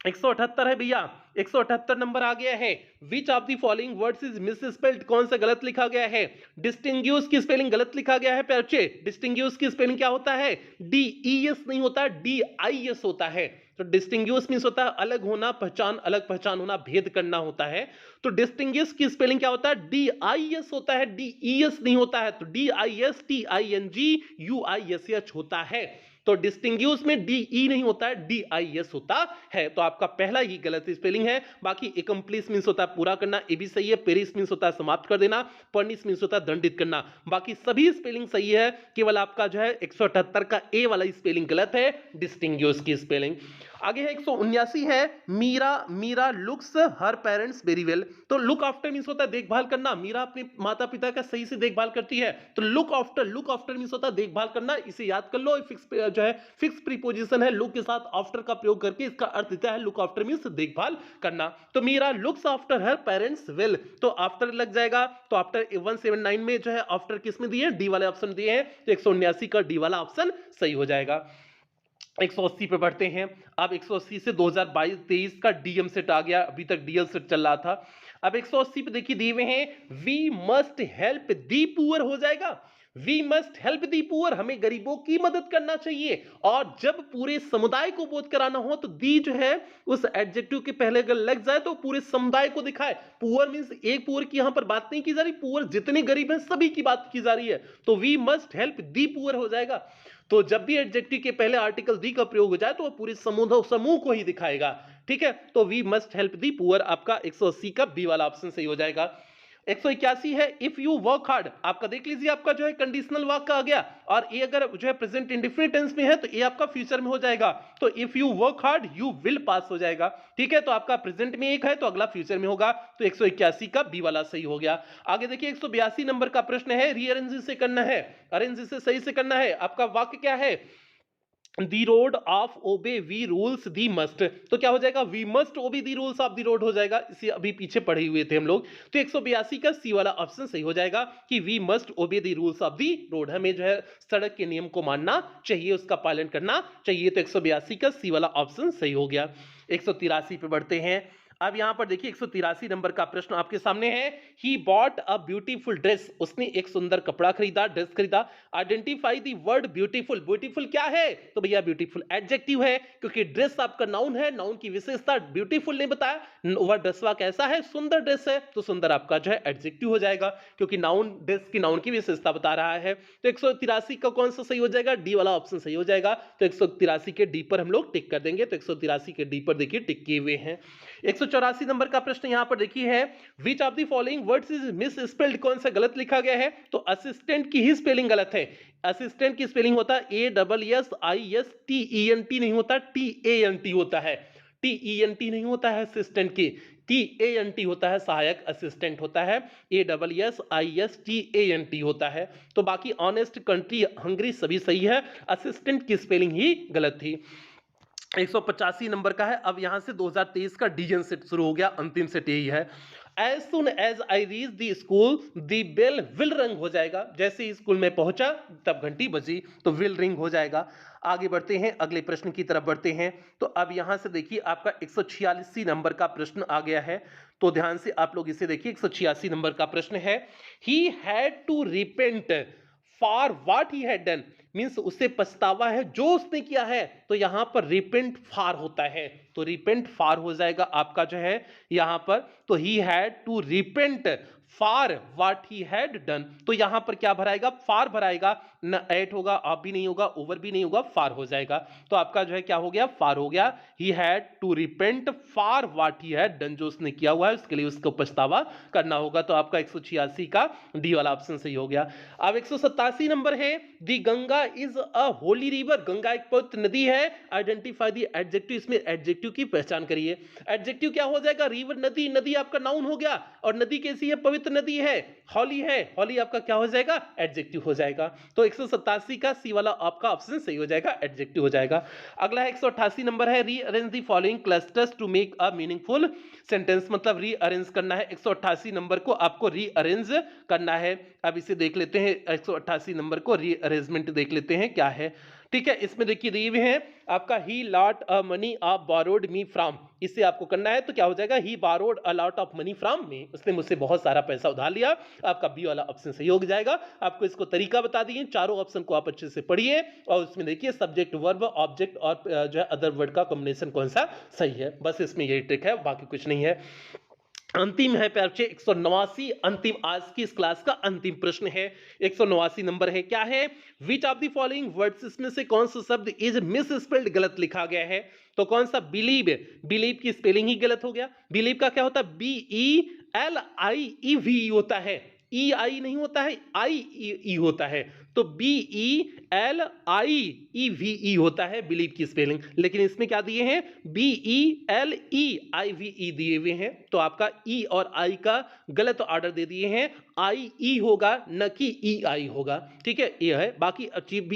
A: 178 है भैया, 178 नंबर आ गया है, which of the following words is misspelled, कौन सा गलत लिखा गया है। डिस्टिंग्विश की स्पेलिंग गलत लिखा गया है बच्चे। डिस्टिंग्विश की स्पेलिंग क्या होता है, डीईएस नहीं होता, डीआईएस होता है। तो डिस्टिंग्विश मींस होता है अलग होना, पहचान, अलग पहचान होना, भेद करना होता है। तो डिस्टिंग्विश की स्पेलिंग क्या होता है, डीआईएस होता है, डीईएस नहीं होता है। तो डीआईएस टीआईएनजी यूआईएसएच होता है। तो डिस्टिंग्विश में डीई नहीं होता है, डीआईएस होता है। तो आपका पहला ही गलत स्पेलिंग है। बाकी एकम्प्लिस मींस होता है पूरा करना, ए भी सही है। पेरिस मींस होता है समाप्त कर देना। पर्निस मींस होता है दंडित करना। बाकी सभी स्पेलिंग सही है, केवल आपका जो है 178 का ए वाला स्पेलिंग गलत है, डिस्टिंग्विश की स्पेलिंग। आगे है 179 है, मीरा मीरा लुक्स हर पेरेंट्स वेरी वेल। तो लुक आफ्टर मींस होता है देखभाल करना, मीरा अपने माता पिता का सही से देखभाल करती है। तो लुक आफ्टर मींस होता है देखभाल करना, इसे याद कर लो। फिक्स जो है फिक्स प्रीपोजिशन है, लुक के साथ आफ्टर का प्रयोग करके इसका अर्थ देता है लुक आफ्टर मींस देखभाल करना। तो Meera looks after her parents well, तो आफ्टर लग जाएगा। तो आफ्टर 179 में जो है आफ्टर किस में दिए, डी वाले ऑप्शन दिए हैं, तो 179 का डी वाला ऑप्शन सही हो जाएगा। 180 पे बढ़ते हैं। अब 180 से 2022-23 का डीएम सेट आ गया, अभी तक डीएल सेट चल रहा था। अब 180 पे देखिए दिए हुए हैं, we must help the poor हो जाएगा। We must help the poor, हमें गरीबों की मदद करना चाहिए। और जब पूरे समुदाय को बोध कराना हो तो दी जो है उस एडजेक्टिव के पहले अगर लग जाए तो पूरे समुदाय को दिखाए। पुअर मींस एक पुअर की यहां पर बात नहीं की जा रही, पुअर जितने गरीब हैं सभी की बात की जा रही है। तो we must help the poor हो जाएगा। तो जब भी एडजेक्टिव के पहले आर्टिकल दी का प्रयोग हो जाए तो वो पूरे समूह को ही दिखाएगा। ठीक है, तो we must help the poor, आपका 180 का बी वाला ऑप्शन सही हो जाएगा। 181 है, इफ यू वर्क हार्ड, आपका देख लीजिए आपका जो है कंडीशनल वर्क आ गया, और ये अगर जो है प्रेजेंट इंडेफिनिट टेंस में है तो ये आपका फ्यूचर में हो जाएगा। तो if you work hard you will pass हो जाएगा। ठीक है, तो आपका प्रेजेंट में एक है तो अगला फ्यूचर में होगा। तो 181 का बी वाला सही हो गया। आगे देखिए 182 नंबर का प्रश्न है, रीअरेंज से करना है, अरेंज से सही से करना है। आपका वाक्य क्या है, the road of obey we rules the must, तो क्या हो जाएगा, we must obey the rules of the road हो जाएगा। इसे अभी पीछे पढ़े हुए थे हम लोग। तो 182 का सी वाला ऑप्शन सही हो जाएगा कि we must obey the rules of the road, हमें जो है सड़क के नियम को मानना चाहिए, उसका पालन करना चाहिए। तो 182 का सी वाला ऑप्शन सही हो गया। 183 पे बढ़ते हैं। अब यहां पर देखिए 183 नंबर का प्रश्न आपके सामने है, he bought a beautiful dress, उसने एक सुंदर कपड़ा खरीदा, ड्रेस खरीदा। Identify the word beautiful, beautiful क्या है, तो भैया ब्यूटीफुल एडजेक्टिव है, क्योंकि ड्रेस आपका नाउन है, नाउन की विशेषता ब्यूटीफुल ने बताया, वह ड्रेसवा कैसा है, सुंदर ड्रेस है, तो सुंदर आपका जो है एडजेक्टिव हो जाएगा, क्योंकि नाउन ड्रेस की नाउन की विशेषता बता रहा है। तो 183 का कौन सा सही हो जाएगा, डी वाला ऑप्शन सही हो जाएगा। तो 183 के डी पर हम लोग टिक कर देंगे। तो 183 के डी पर देखिए टिक किए हुए हैं। 184 नंबर का प्रश्न यहां पर देखिए है, which of the following words is miss spelled, कौन सा गलत लिखा गया है, तो असिस्टेंट की ही स्पेलिंग गलत है। असिस्टेंट की स्पेलिंग होता है ASSISTENT, नहीं होता TANT होता है, TENT नहीं होता है असिस्टेंट की, TANT होता है, सहायक असिस्टेंट होता है, ASSISTANT होता है। तो बाकी ऑनेस्ट, कंट्री, हंगरी सभी सही है, असिस्टेंट की स्पेलिंग ही गलत थी। 185 नंबर का है। अब यहां से 2023 का डीजन सेट शुरू हो गया, अंतिम सेट यही है। As soon as I reach the school, the bell will ring हो जाएगा, जैसे ही स्कूल में पहुंचा तब घंटी बजी, तो विल रिंग हो जाएगा। आगे बढ़ते हैं, अगले प्रश्न की तरफ बढ़ते हैं। तो अब यहां से देखिए आपका 186 नंबर का प्रश्न आ गया है, तो ध्यान से आप लोग इसे देखिए। 186 नंबर का प्रश्न है, he had to repent for what he had done, means उसे पछतावा है जो उसने किया है, तो यहां पर रिपेंट फॉर होता है, तो रिपेंट फॉर हो जाएगा आपका जो है यहां पर। तो he had to repent for what he had done. तो यहां पर क्या भराएगा, फार भराएगा, न एट होगा, आप भी नहीं होगा, ओवर भी नहीं होगा, फार हो जाएगा। तो आपका जो है क्या हो गया, फार हो गया। He had to repent for what he had done, जो उसने किया हुआ है उसके लिए उसको पछतावा करना होगा। तो आपका 186 का डी वाला ऑप्शन सही हो गया। अब 187 नंबर है, the Ganga is a holy river, Ganga एक पवित्र नदी है। आइडेंटिफाई दी एडजेक्टिव, इसमें एडजेक्टिव की पहचान करिए। एडजेक्टिव क्या हो जाएगा, रिवर नदी, नदी आपका नाउन हो गया, और नदी कैसी है, पवित्र नदी है, हॉली है, हॉली आपका क्या हो जाएगा, एडजेक्टिव हो जाएगा। तो 187 का सी वाला आपका ऑप्शन सही हो जाएगा, एडजेक्टिव हो जाएगा। अगला है 188 नंबर है, rearrange the following clusters to make a meaningful sentence, मतलब रीअरेंज करना है। 188 नंबर को आपको रीअरेंज करना है। अब इसे देख लेते हैं, 188 नंबर को रीअरेंजमेंट देख लेते हैं क्या है। ठीक है, इसमें देखिए दिए हुए हैं आपका ही लॉट अ मनी आप बोरोड मी फ्रॉम, इससे आपको करना है तो क्या हो जाएगा, he borrowed a lot of money from me, उसने मुझसे बहुत सारा पैसा उधार लिया। आपका बी वाला ऑप्शन सही हो जाएगा। आपको इसको तरीका बता दिए, चारों ऑप्शन को आप अच्छे से पढ़िए और उसमें देखिए सब्जेक्ट वर्ब ऑब्जेक्ट और जो है अदर वर्ड का कॉम्बिनेशन कौन सा सही है, बस इसमें यही ट्रिक है, बाकी कुछ नहीं है। अंतिम है प्यार बच्चे 189, अंतिम आज की इस क्लास का अंतिम प्रश्न है। 189 नंबर है, क्या है, which of the following words, इसमें से कौन सा शब्द इज मिस स्पेल्ड, गलत लिखा गया है। तो कौन सा, बिलीव, बिलीव की स्पेलिंग ही गलत हो गया। बिलीव का क्या होता है, BELIEV होता है, ई आई नहीं होता है, आई ई होता है। तो BELIEVE होता है बिलीव की स्पेलिंग, लेकिन इसमें क्या दिए हैं, BELEIVE दिए हुए हैं। तो आपका ई और आई का गलत ऑर्डर दे दिए हैं, आई ई होगा न कि ई आई होगा। ठीक है, ये है। बाकी अचीव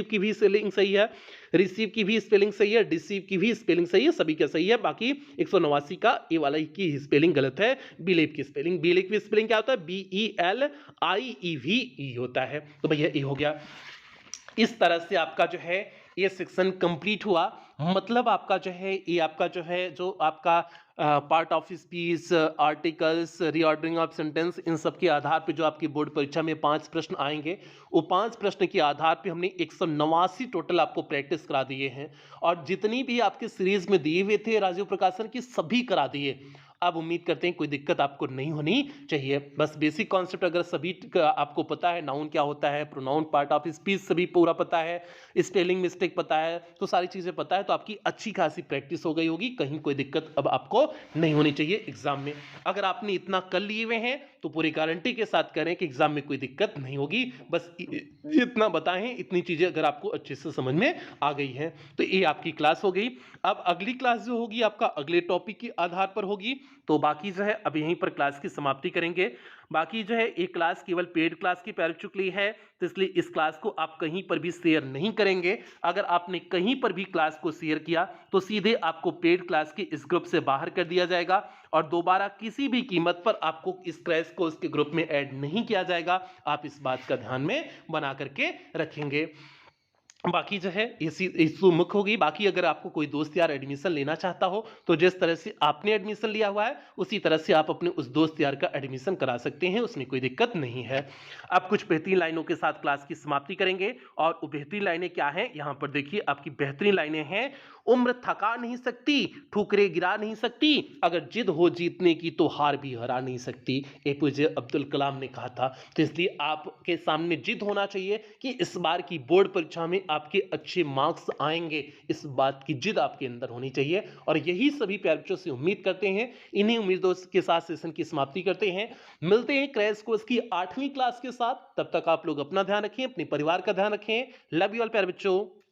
A: की भी स्पेलिंग सही है, रिसीव की भी स्पेलिंग सही है, डिसीव की भी स्पेलिंग सही है, सभी का सही है। बाकी 189 का ए वाला की स्पेलिंग गलत है, बिलीव की स्पेलिंग, बिलीव की स्पेलिंग क्या होता है, BELIEVE होता है। तो भैया ये हो गया। इस तरह से आपका जो है ये सेक्शन कंप्लीट हुआ। मतलब आपका जो है ये आपका जो है जो आपका part of speech, articles, reordering of sentence, इन सब के आधार पे जो आपकी बोर्ड परीक्षा में 5 प्रश्न आएंगे, वो 5 प्रश्न के आधार पे हमने 189 टोटल आपको प्रैक्टिस करा दिए हैं। और जितनी भी आपके सीरीज में दिए हुए थे राजीव प्रकाशन की, सभी करा दिए। अब उम्मीद करते हैं कोई दिक्कत आपको नहीं होनी चाहिए। बस बेसिक कॉन्सेप्ट अगर सभी आपको पता है, नाउन क्या होता है, प्रोनाउन, पार्ट ऑफ स्पीच सभी पूरा पता है, स्पेलिंग मिस्टेक पता है, तो सारी चीजें पता है, तो आपकी अच्छी खासी प्रैक्टिस हो गई होगी। कहीं कोई दिक्कत अब आपको नहीं होनी चाहिए एग्जाम में। अगर आपने इतना कर लिए हुए हैं तो पूरी गारंटी के साथ करें कि एग्जाम में कोई दिक्कत नहीं होगी। बस इतना बताएं, इतनी चीजें अगर आपको अच्छे से समझ में आ गई हैं तो ये आपकी क्लास हो गई। अब अगली क्लास जो होगी आपका अगले टॉपिक के आधार पर होगी। तो बाकी जो है अब यहीं पर क्लास की समाप्ति करेंगे। बाकी जो है एक क्लास केवल पेड क्लास की पैराचू के लिए है, तो इसलिए इस क्लास को आप कहीं पर भी शेयर नहीं करेंगे। अगर आपने कहीं पर भी क्लास को शेयर किया तो सीधे आपको पेड क्लास के इस ग्रुप से बाहर कर दिया जाएगा और दोबारा किसी भी कीमत पर आपको इस क्रैश कोर्स के ग्रुप में ऐड नहीं किया जाएगा। आप इस बात का ध्यान में बना करके रखेंगे। बाकी जो है इसी मुख्य होगी। बाकी अगर आपको कोई दोस्त यार एडमिशन लेना चाहता हो तो जिस तरह से आपने एडमिशन लिया हुआ है उसी तरह से आप अपने उस दोस्त यार का एडमिशन करा सकते हैं, उसमें कोई दिक्कत नहीं है। अब कुछ बेहतरीन लाइनों के साथ क्लास की समाप्ति करेंगे। और वो बेहतरीन लाइनें क्या हैं, यहाँ पर देखिए आपकी बेहतरीन लाइनें हैं। उम्र थका नहीं सकती, ठुकरे गिरा नहीं सकती, अगर जिद हो जीतने की तो हार भी हरा नहीं सकती, APJ अब्दुल कलाम ने कहा था। तो इसलिए आपके सामने जिद होना चाहिए कि इस बार की बोर्ड परीक्षा में आपके अच्छे मार्क्स आएंगे, इस बात की जिद आपके अंदर होनी चाहिए। और यही सभी प्यारे बच्चों से उम्मीद करते हैं। इन्हीं उम्मीदों के साथ सेशन की समाप्ति करते हैं। मिलते हैं क्रैश कोर्स की 8वीं क्लास के साथ। तब तक आप लोग अपना ध्यान रखें, अपने परिवार का ध्यान रखें। लव यू ऑल प्यारे बच्चों।